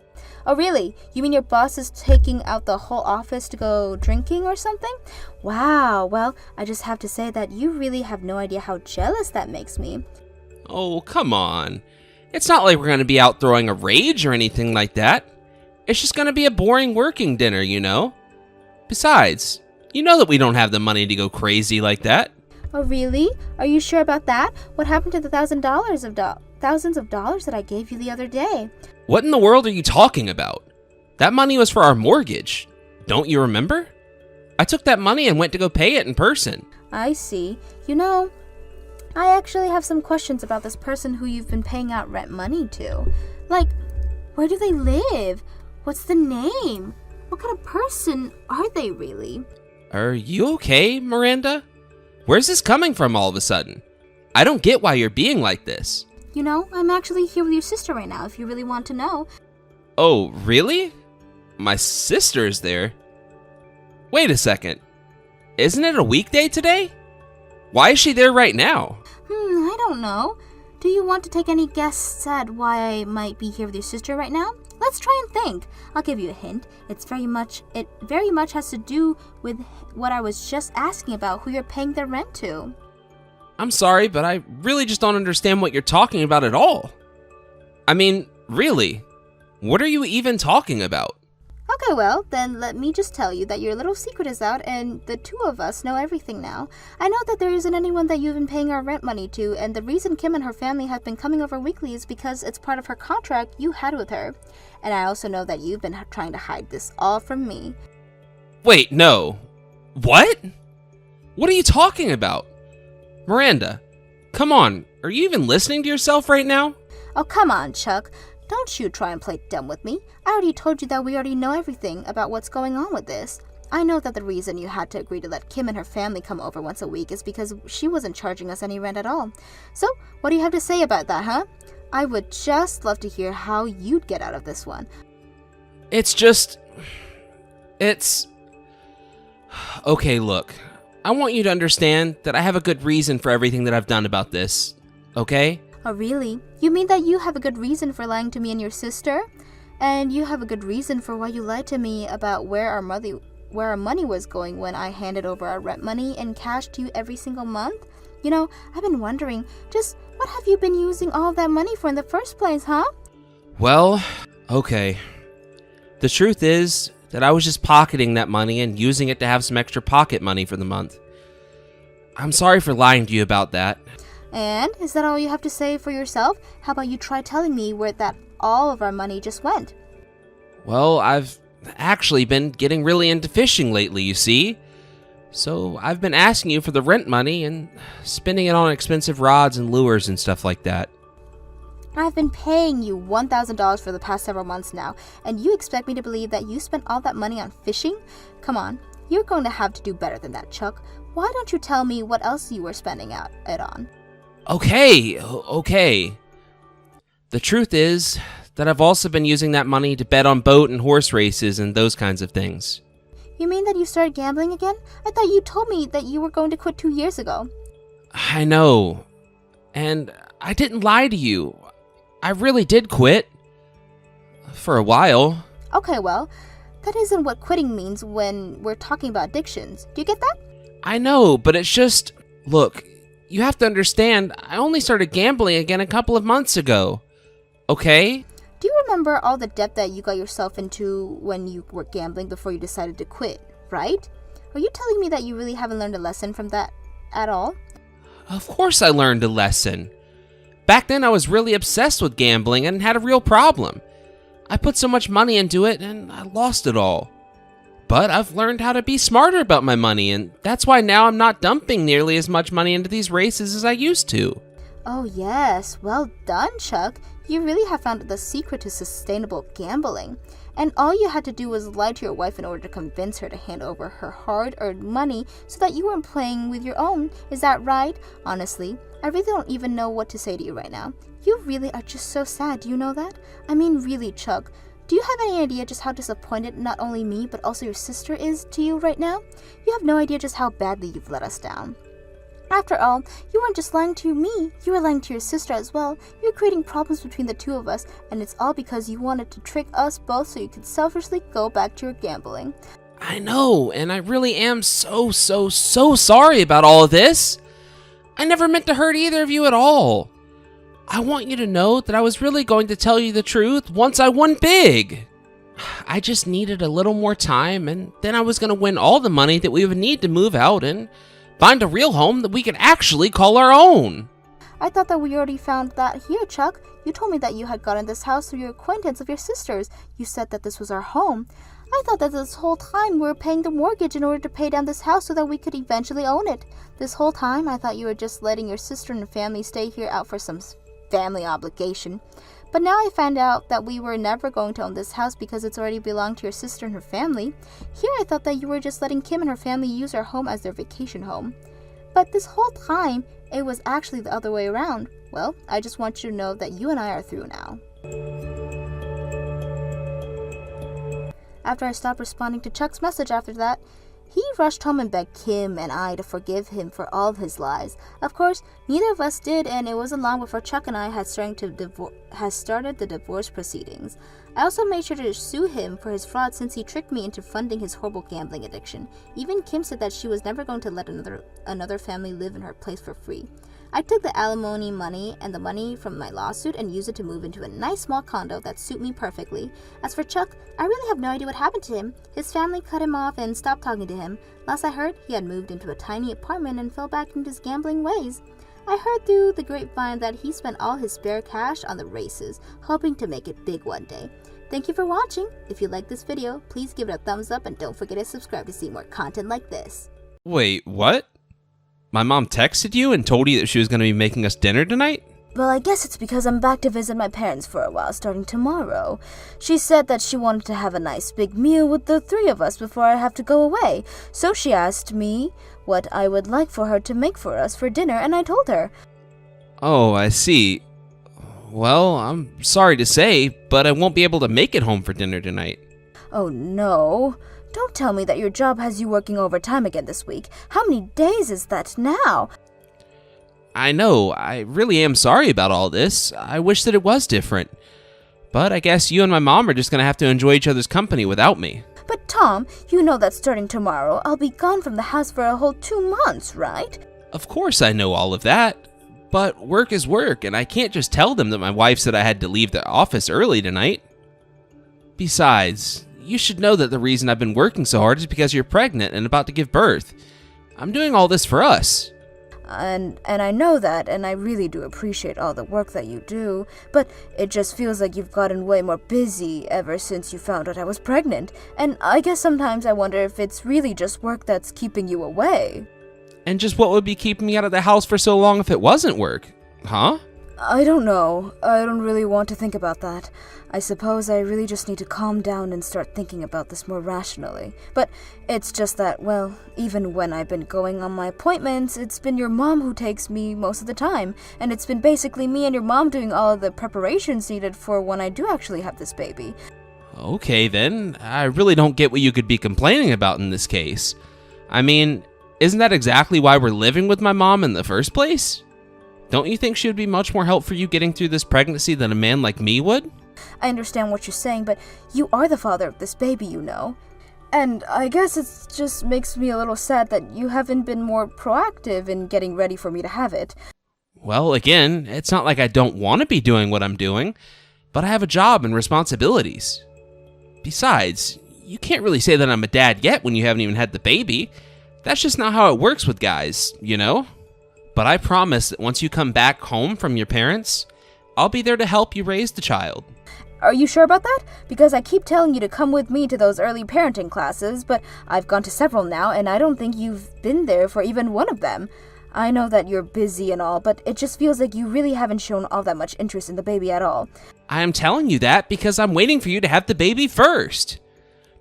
Oh really? You mean your boss is taking out the whole office to go drinking or something? Wow, well, I just have to say that you really have no idea how jealous that makes me. Oh, come on. It's not like we're going to be out throwing a rage or anything like that. It's just going to be a boring working dinner, you know? Besides, you know that we don't have the money to go crazy like that. Oh really? Are you sure about that? What happened to the thousands of dollars that I gave you the other day? What in the world are you talking about? That money was for our mortgage. Don't you remember? I took that money and went to go pay it in person. I see. You know, I actually have some questions about this person who you've been paying out rent money to. Like, where do they live? What's the name? What kind of person are they really? Are you okay, Miranda? Where's this coming from all of a sudden? I don't get why you're being like this. You know, I'm actually here with your sister right now, if you really want to know. Oh, really? My sister's there? Wait a second. Isn't it a weekday today? Why is she there right now? I don't know. Do you want to take any guesses at why I might be here with your sister right now? Let's try and think. I'll give you a hint. It very much has to do with what I was just asking about, who you're paying their rent to. I'm sorry, but I really just don't understand what you're talking about at all. I mean, really, what are you even talking about? Okay, well, then let me just tell you that your little secret is out and the two of us know everything now. I know that there isn't anyone that you've been paying our rent money to, and the reason Kim and her family have been coming over weekly is because it's part of her contract you had with her. And I also know that you've been trying to hide this all from me. Wait, no. What? What are you talking about? Miranda, come on, are you even listening to yourself right now? Oh, come on, Chuck. Don't you try and play dumb with me. I already told you that we already know everything about what's going on with this. I know that the reason you had to agree to let Kim and her family come over once a week is because she wasn't charging us any rent at all. So, what do you have to say about that, huh? I would just love to hear how you'd get out of this one. It's... Okay, look. I want you to understand that I have a good reason for everything that I've done about this, okay? Oh, really? You mean that you have a good reason for lying to me and your sister? And you have a good reason for why you lied to me about where our money was going when I handed over our rent money in cash to you every single month? You know, I've been wondering, just what have you been using all of that money for in the first place, huh? Well, okay. The truth is that I was just pocketing that money and using it to have some extra pocket money for the month. I'm sorry for lying to you about that. And is that all you have to say for yourself? How about you try telling me where that all of our money just went? Well, I've actually been getting really into fishing lately, you see. So I've been asking you for the rent money and spending it on expensive rods and lures and stuff like that. I've been paying you $1,000 for the past several months now, and you expect me to believe that you spent all that money on fishing? Come on, you're going to have to do better than that, Chuck. Why don't you tell me what else you were spending it on? Okay. The truth is that I've also been using that money to bet on boat and horse races and those kinds of things. You mean that you started gambling again? I thought you told me that you were going to quit 2 years ago. I know. And I didn't lie to you. I really did quit. For a while. Okay, well, that isn't what quitting means when we're talking about addictions. Do you get that? I know, but it's just... Look, you have to understand, I only started gambling again a couple of months ago. Okay? Do you remember all the debt that you got yourself into when you were gambling before you decided to quit, right? Are you telling me that you really haven't learned a lesson from that at all? Of course I learned a lesson. Back then I was really obsessed with gambling and had a real problem. I put so much money into it and I lost it all. But I've learned how to be smarter about my money, and that's why now I'm not dumping nearly as much money into these races as I used to. Oh yes, well done, Chuck. You really have found the secret to sustainable gambling. And all you had to do was lie to your wife in order to convince her to hand over her hard-earned money so that you weren't playing with your own. Is that right? Honestly, I really don't even know what to say to you right now. You really are just so sad, do you know that? I mean, really, Chuck. Do you have any idea just how disappointed not only me, but also your sister is to you right now? You have no idea just how badly you've let us down. After all, you weren't just lying to me, you were lying to your sister as well. You're creating problems between the two of us, and it's all because you wanted to trick us both so you could selfishly go back to your gambling. I know, and I really am so sorry about all of this. I never meant to hurt either of you at all. I want you to know that I was really going to tell you the truth once I won big. I just needed a little more time, and then I was going to win all the money that we would need to move out and find a real home that we could actually call our own. I thought that we already found that here, Chuck. You told me that you had gotten this house through your acquaintance of your sister's. You said that this was our home. I thought that this whole time we were paying the mortgage in order to pay down this house so that we could eventually own it. This whole time, I thought you were just letting your sister and family stay here out for some family obligation. But now I found out that we were never going to own this house because it's already belonged to your sister and her family. Here I thought that you were just letting Kim and her family use our home as their vacation home. But this whole time, it was actually the other way around. Well, I just want you to know that you and I are through now. After I stopped responding to Chuck's message after that, he rushed home and begged Kim and I to forgive him for all of his lies. Of course, neither of us did, and it wasn't long before Chuck and I had started the divorce proceedings. I also made sure to sue him for his fraud since he tricked me into funding his horrible gambling addiction. Even Kim said that she was never going to let another family live in her place for free. I took the alimony money and the money from my lawsuit and used it to move into a nice small condo that suit me perfectly. As for Chuck, I really have no idea what happened to him. His family cut him off and stopped talking to him. Last I heard, he had moved into a tiny apartment and fell back into his gambling ways. I heard through the grapevine that he spent all his spare cash on the races, hoping to make it big one day. Thank you for watching. If you liked this video, please give it a thumbs up and don't forget to subscribe to see more content like this. Wait, what? My mom texted you and told you that she was going to be making us dinner tonight? Well, I guess it's because I'm back to visit my parents for a while starting tomorrow. She said that she wanted to have a nice big meal with the three of us before I have to go away. So she asked me what I would like for her to make for us for dinner, and I told her. Oh, I see. Well, I'm sorry to say, but I won't be able to make it home for dinner tonight. Oh no. Don't tell me that your job has you working overtime again this week. How many days is that now? I know, I really am sorry about all this. I wish that it was different. But I guess you and my mom are just going to have to enjoy each other's company without me. But Tom, you know that starting tomorrow, I'll be gone from the house for a whole 2 months, right? Of course I know all of that. But work is work, and I can't just tell them that my wife said I had to leave the office early tonight. Besides, you should know that the reason I've been working so hard is because you're pregnant and about to give birth. I'm doing all this for us. And I know that, and I really do appreciate all the work that you do, but it just feels like you've gotten way more busy ever since you found out I was pregnant, and I guess sometimes I wonder if it's really just work that's keeping you away. And just what would be keeping me out of the house for so long if it wasn't work? Huh? I don't know. I don't really want to think about that. I suppose I really just need to calm down and start thinking about this more rationally. But it's just that, well, even when I've been going on my appointments, it's been your mom who takes me most of the time. And it's been basically me and your mom doing all of the preparations needed for when I do actually have this baby. Okay then, I really don't get what you could be complaining about in this case. I mean, isn't that exactly why we're living with my mom in the first place? Don't you think she would be much more help for you getting through this pregnancy than a man like me would? I understand what you're saying, but you are the father of this baby, you know. And I guess it just makes me a little sad that you haven't been more proactive in getting ready for me to have it. Well, again, it's not like I don't want to be doing what I'm doing. but I have a job and responsibilities. Besides, you can't really say that I'm a dad yet when you haven't even had the baby. That's just not how it works with guys, you know? But I promise that once you come back home from your parents, I'll be there to help you raise the child. Are you sure about that? Because I keep telling you to come with me to those early parenting classes, but I've gone to several now, and I don't think you've been there for even one of them. I know that you're busy and all, but it just feels like you really haven't shown all that much interest in the baby at all. I am telling you that because I'm waiting for you to have the baby first.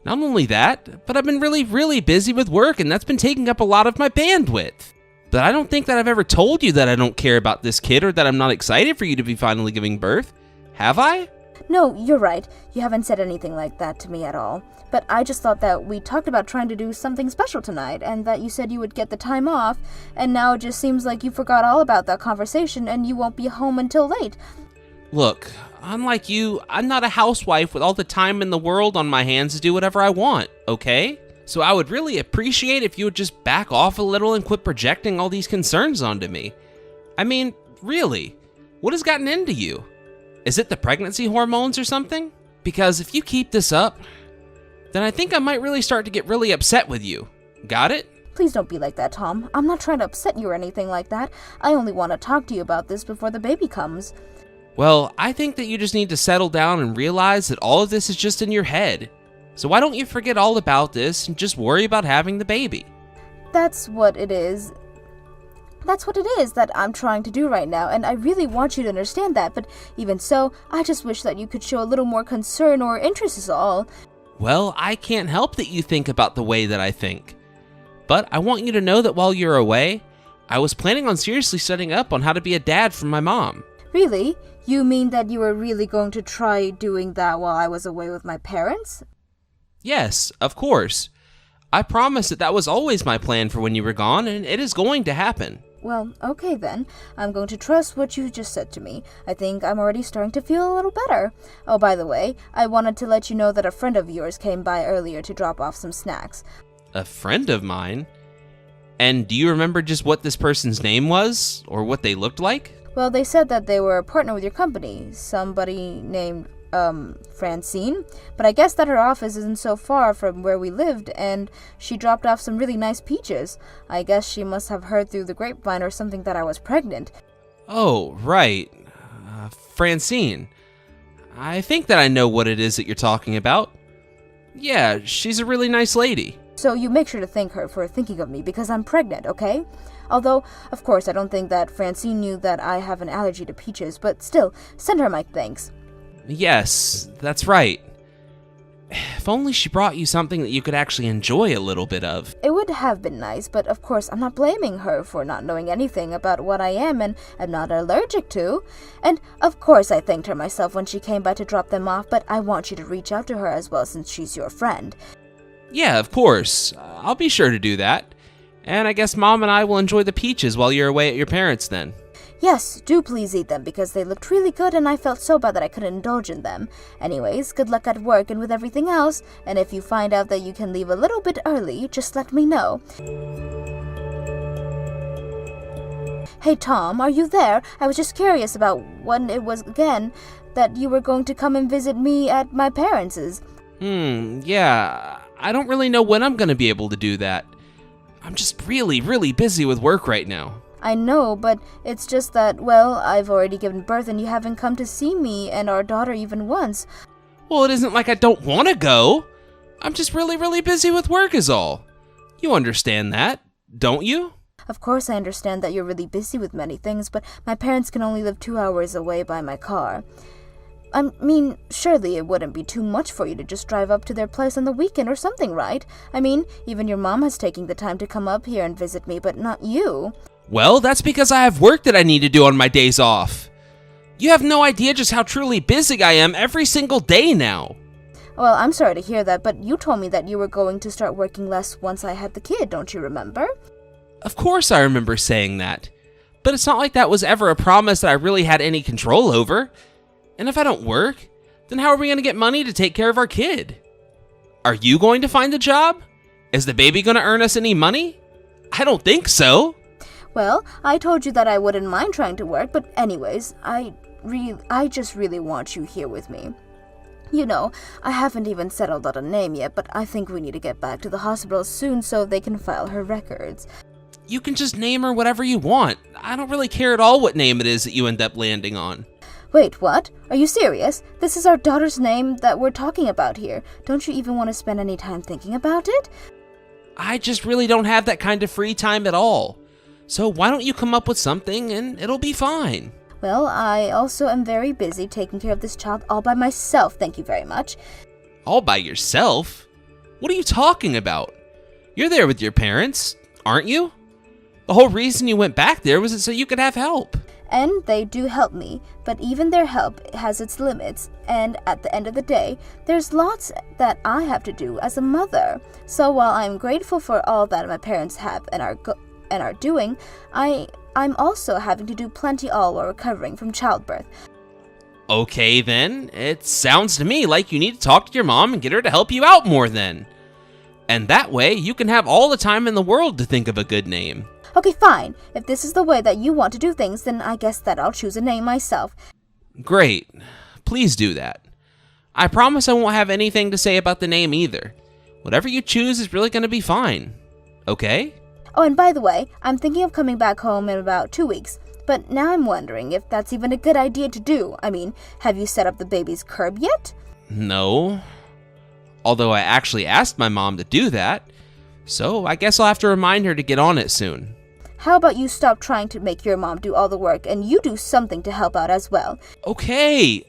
Not only that, but I've been really busy with work, and that's been taking up a lot of my bandwidth. But I don't think that I've ever told you that I don't care about this kid or that I'm not excited for you to be finally giving birth. Have I? No, you're right. You haven't said anything like that to me at all. But I just thought that we talked about trying to do something special tonight, and that you said you would get the time off, and now it just seems like you forgot all about that conversation and you won't be home until late. Look, unlike you, I'm not a housewife with all the time in the world on my hands to do whatever I want, okay? So I would really appreciate if you would just back off a little and quit projecting all these concerns onto me. I mean, really, what has gotten into you? Is it the pregnancy hormones or something? Because if you keep this up, then I think I might really start to get really upset with you. Got it? Please don't be like that, Tom. I'm not trying to upset you or anything like that. I only want to talk to you about this before the baby comes. Well, I think that you just need to settle down and realize that all of this is just in your head. So why don't you forget all about this and just worry about having the baby? That's what it is. That's what it is that I'm trying to do right now, and I really want you to understand that, but even so, I just wish that you could show a little more concern or interest is all. Well, I can't help that you think about the way that I think. But I want you to know that while you're away, I was planning on seriously studying up on how to be a dad for my mom. Really? You mean that you were really going to try doing that while I was away with my parents? Yes, of course. I promise that that was always my plan for when you were gone, and it is going to happen. Well, okay then. I'm going to trust what you just said to me. I think I'm already starting to feel a little better. Oh, by the way, I wanted to let you know that a friend of yours came by earlier to drop off some snacks. A friend of mine? And do you remember just what this person's name was, or what they looked like? Well, they said that they were a partner with your company, somebody named, Francine, but I guess that her office isn't so far from where we lived, and she dropped off some really nice peaches. I guess she must have heard through the grapevine or something that I was pregnant. Oh, right. Francine. I think that I know what it is that you're talking about. Yeah, she's a really nice lady. So you make sure to thank her for thinking of me because I'm pregnant, okay? Although, of course, I don't think that Francine knew that I have an allergy to peaches, but still, send her my thanks. Yes, that's right. If only she brought you something that you could actually enjoy a little bit of. It would have been nice, but of course I'm not blaming her for not knowing anything about what I am and am not allergic to. And of course I thanked her myself when she came by to drop them off, but I want you to reach out to her as well since she's your friend. Yeah, of course. I'll be sure to do that. And I guess Mom and I will enjoy the peaches while you're away at your parents' then. Yes, do please eat them because they looked really good and I felt so bad that I couldn't indulge in them. Anyways, good luck at work and with everything else, and if you find out that you can leave a little bit early, just let me know. Hey Tom, are you there? I was just curious about when it was again that you were going to come and visit me at my parents'. Yeah, I don't really know when I'm gonna be able to do that. I'm just really busy with work right now. I know, but it's just that, well, I've already given birth and you haven't come to see me and our daughter even once. Well, it isn't like I don't want to go. I'm just really busy with work is all. You understand that, don't you? Of course I understand that you're really busy with many things, but my parents can only live 2 hours away by my car. I mean, surely it wouldn't be too much for you to just drive up to their place on the weekend or something, right? I mean, even your mom has taken the time to come up here and visit me, but not you. Well, that's because I have work that I need to do on my days off. You have no idea just how truly busy I am every single day now. Well, I'm sorry to hear that, but you told me that you were going to start working less once I had the kid, don't you remember? Of course I remember saying that. But it's not like that was ever a promise that I really had any control over. And if I don't work, then how are we going to get money to take care of our kid? Are you going to find a job? Is the baby going to earn us any money? I don't think so. Well, I told you that I wouldn't mind trying to work, but anyways, I I just really want you here with me. You know, I haven't even settled on a name yet, but I think we need to get back to the hospital soon so they can file her records. You can just name her whatever you want. I don't really care at all what name it is that you end up landing on. Wait, what? Are you serious? This is our daughter's name that we're talking about here. Don't you even want to spend any time thinking about it? I just really don't have that kind of free time at all. So why don't you come up with something and it'll be fine. Well, I also am very busy taking care of this child all by myself, thank you very much. All by yourself? What are you talking about? You're there with your parents, aren't you? The whole reason you went back there was so you could have help. And they do help me, but even their help has its limits, and at the end of the day, there's lots that I have to do as a mother. So while I'm grateful for all that my parents have and are doing, I'm also having to do plenty all while recovering from childbirth. Okay then, it sounds to me like you need to talk to your mom and get her to help you out more then. And that way, you can have all the time in the world to think of a good name. Okay, fine. If this is the way that you want to do things, then I guess that I'll choose a name myself. Great. Please do that. I promise I won't have anything to say about the name either. Whatever you choose is really going to be fine. Okay? Oh, and by the way, I'm thinking of coming back home in about 2 weeks. But now I'm wondering if that's even a good idea to do. I mean, have you set up the baby's curb yet? No. Although I actually asked my mom to do that. So I guess I'll have to remind her to get on it soon. How about you stop trying to make your mom do all the work and you do something to help out as well? Okay.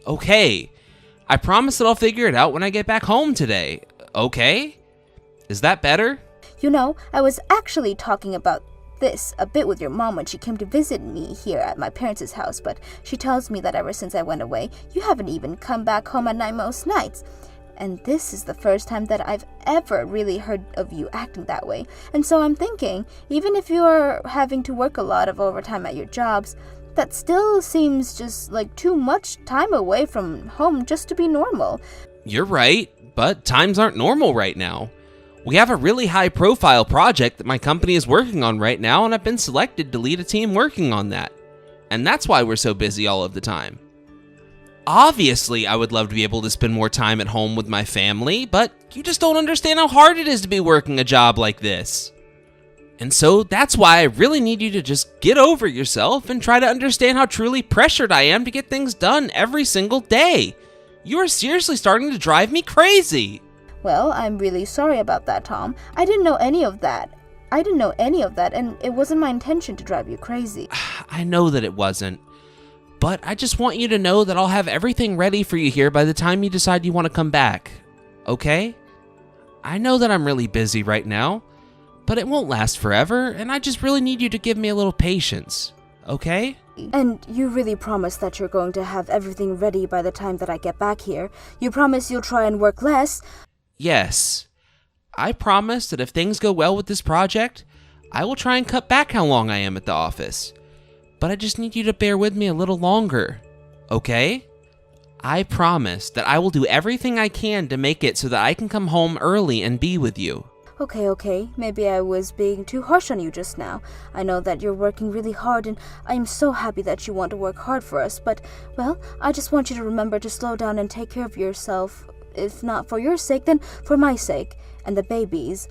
I promise that I'll figure it out when I get back home today. Okay? Is that better? You know, I was actually talking about this a bit with your mom when she came to visit me here at my parents' house, but she tells me that ever since I went away, you haven't even come back home at night most nights. And this is the first time that I've ever really heard of you acting that way. And so I'm thinking, even if you are having to work a lot of overtime at your jobs, that still seems just like too much time away from home just to be normal. You're right, but times aren't normal right now. We have a really high-profile project that my company is working on right now, and I've been selected to lead a team working on that. And that's why we're so busy all of the time. Obviously, I would love to be able to spend more time at home with my family, but you just don't understand how hard it is to be working a job like this. And so that's why I really need you to just get over yourself and try to understand how truly pressured I am to get things done every single day. You are seriously starting to drive me crazy. Well, I'm really sorry about that, Tom. I didn't know any of that, and it wasn't my intention to drive you crazy. I know that it wasn't. But I just want you to know that I'll have everything ready for you here by the time you decide you want to come back. Okay? I know that I'm really busy right now, but it won't last forever, and I just really need you to give me a little patience. Okay? And you really promise that you're going to have everything ready by the time that I get back here? You promise you'll try and work less? Yes. I promise that if things go well with this project, I will try and cut back how long I am at the office. But I just need you to bear with me a little longer, okay? I promise that I will do everything I can to make it so that I can come home early and be with you. Okay. Maybe I was being too harsh on you just now. I know that you're working really hard, and I am so happy that you want to work hard for us, but, well, I just want you to remember to slow down and take care of yourself. If not for your sake, then for my sake, and the baby's.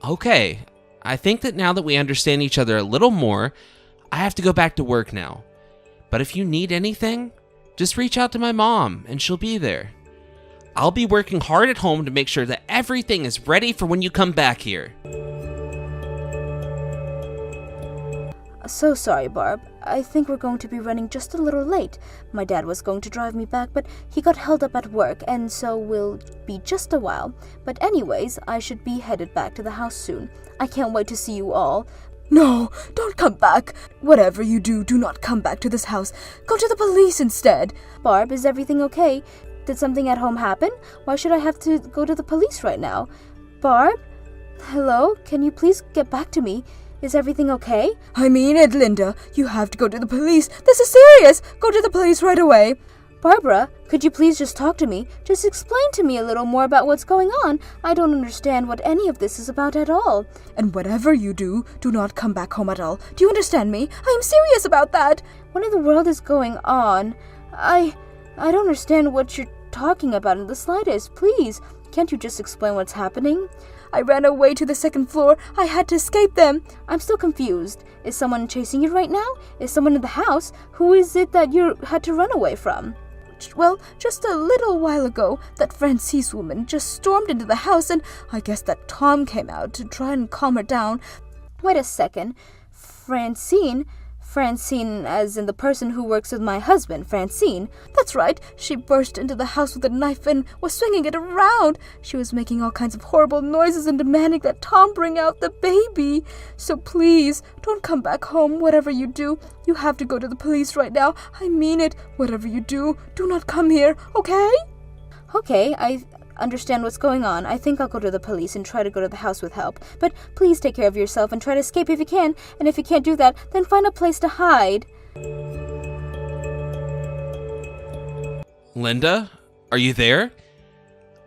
Okay, I think that now that we understand each other a little more, I have to go back to work now. But if you need anything, just reach out to my mom and she'll be there. I'll be working hard at home to make sure that everything is ready for when you come back here. So sorry, Barb. I think we're going to be running just a little late. My dad was going to drive me back, but he got held up at work, and so we'll be just a while. But anyways, I should be headed back to the house soon. I can't wait to see you all. No, don't come back. Whatever you do, do not come back to this house. Go to the police instead. Barb, is everything okay? Did something at home happen? Why should I have to go to the police right now? Barb? Hello? Can you please get back to me? Is everything okay? I mean it, Linda. You have to go to the police. This is serious. Go to the police right away. Barbara, could you please just talk to me? Just explain to me a little more about what's going on. I don't understand what any of this is about at all. And whatever you do, do not come back home at all. Do you understand me? I am serious about that. What in the world is going on? I don't understand what you're talking about in the slightest. Please, can't you just explain what's happening? I ran away to the second floor. I had to escape them. I'm still confused. Is someone chasing you right now? Is someone in the house? Who is it that you had to run away from? Well, just a little while ago, that Francis woman just stormed into the house, and I guess that Tom came out to try and calm her down. Wait a second. Francine, as in the person who works with my husband, Francine. That's right. She burst into the house with a knife and was swinging it around. She was making all kinds of horrible noises and demanding that Tom bring out the baby. So please, don't come back home, whatever you do. You have to go to the police right now. I mean it. Whatever you do, do not come here, okay? Okay, I understand what's going on. I think I'll go to the police and try to go to the house with help. But please take care of yourself and try to escape if you can. And if you can't do that, then find a place to hide. Linda, are you there?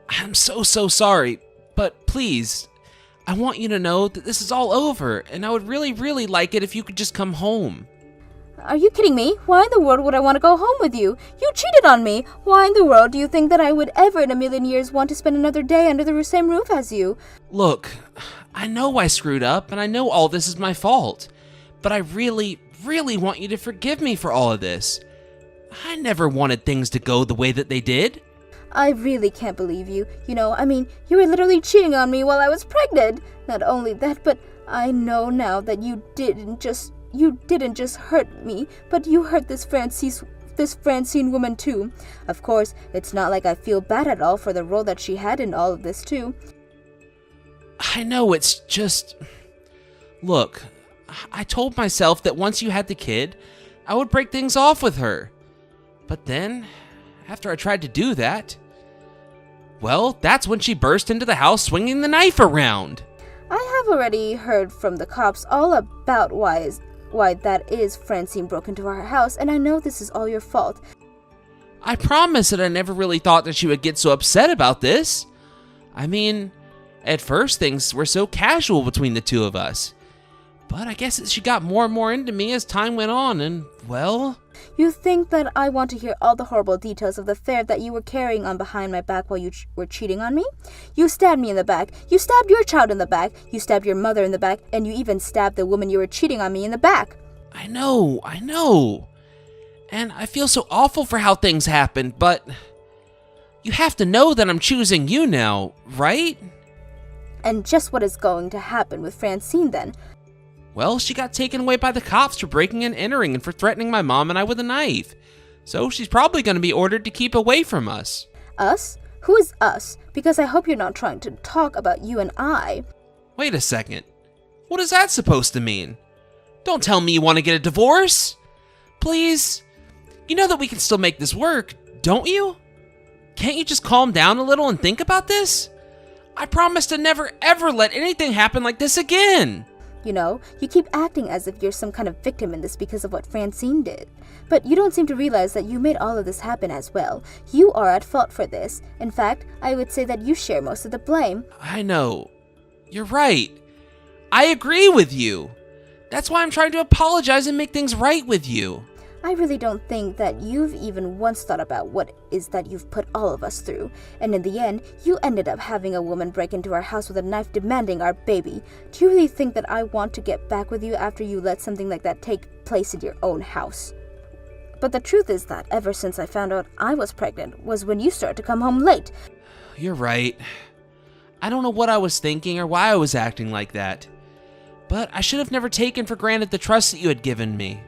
I'm so sorry, but please, I want you to know that this is all over, and I would really, really like it if you could just come home. Are you kidding me? Why in the world would I want to go home with you? You cheated on me. Why in the world do you think that I would ever in a million years want to spend another day under the same roof as you? Look, I know I screwed up, and I know all this is my fault, but I really, really want you to forgive me for all of this. I never wanted things to go the way that they did. I really can't believe you. You were literally cheating on me while I was pregnant. Not only that, but I know now that you didn't just hurt me, but you hurt this Francine woman too. Of course, it's not like I feel bad at all for the role that she had in all of this too. I know, it's just... Look, I told myself that once you had the kid, I would break things off with her. But then, after I tried to do that, well, that's when she burst into the house swinging the knife around. I have already heard from the cops all about why that is Francine broke into our house, and I know this is all your fault. I promise that I never really thought that she would get so upset about this. I mean, at first things were so casual between the two of us. But I guess she got more and more into me as time went on, and, well... You think that I want to hear all the horrible details of the affair that you were carrying on behind my back while you were cheating on me? You stabbed me in the back, you stabbed your child in the back, you stabbed your mother in the back, and you even stabbed the woman you were cheating on me in the back. I know. And I feel so awful for how things happened, but... You have to know that I'm choosing you now, right? And just what is going to happen with Francine then? Well, she got taken away by the cops for breaking and entering and for threatening my mom and I with a knife. So she's probably going to be ordered to keep away from us. Us? Who is us? Because I hope you're not trying to talk about you and I. Wait a second. What is that supposed to mean? Don't tell me you want to get a divorce. Please. You know that we can still make this work, don't you? Can't you just calm down a little and think about this? I promise to never ever let anything happen like this again. You keep acting as if you're some kind of victim in this because of what Francine did. But you don't seem to realize that you made all of this happen as well. You are at fault for this. In fact, I would say that you share most of the blame. I know. You're right. I agree with you. That's why I'm trying to apologize and make things right with you. I really don't think that you've even once thought about what is that you've put all of us through. And in the end, you ended up having a woman break into our house with a knife demanding our baby. Do you really think that I want to get back with you after you let something like that take place in your own house? But the truth is that ever since I found out I was pregnant was when you started to come home late. You're right. I don't know what I was thinking or why I was acting like that. But I should have never taken for granted the trust that you had given me.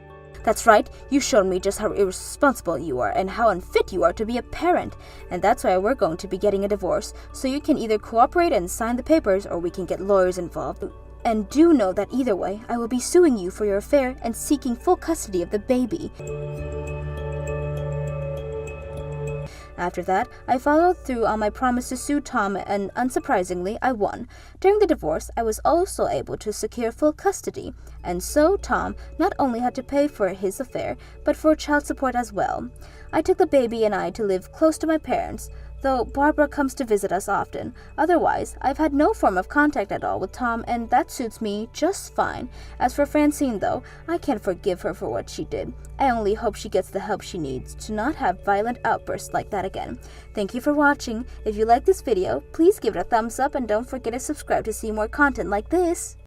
That's right, you showed me just how irresponsible you are and how unfit you are to be a parent. And that's why we're going to be getting a divorce, so you can either cooperate and sign the papers or we can get lawyers involved. And do know that either way, I will be suing you for your affair and seeking full custody of the baby. After that, I followed through on my promise to sue Tom, and unsurprisingly, I won. During the divorce, I was also able to secure full custody, and so Tom not only had to pay for his affair, but for child support as well. I took the baby and I to live close to my parents. though Barbara comes to visit us often. Otherwise, I've had no form of contact at all with Tom, and that suits me just fine. As for Francine, though, I can't forgive her for what she did. I only hope she gets the help she needs to not have violent outbursts like that again. Thank you for watching. If you like this video, please give it a thumbs up and don't forget to subscribe to see more content like this.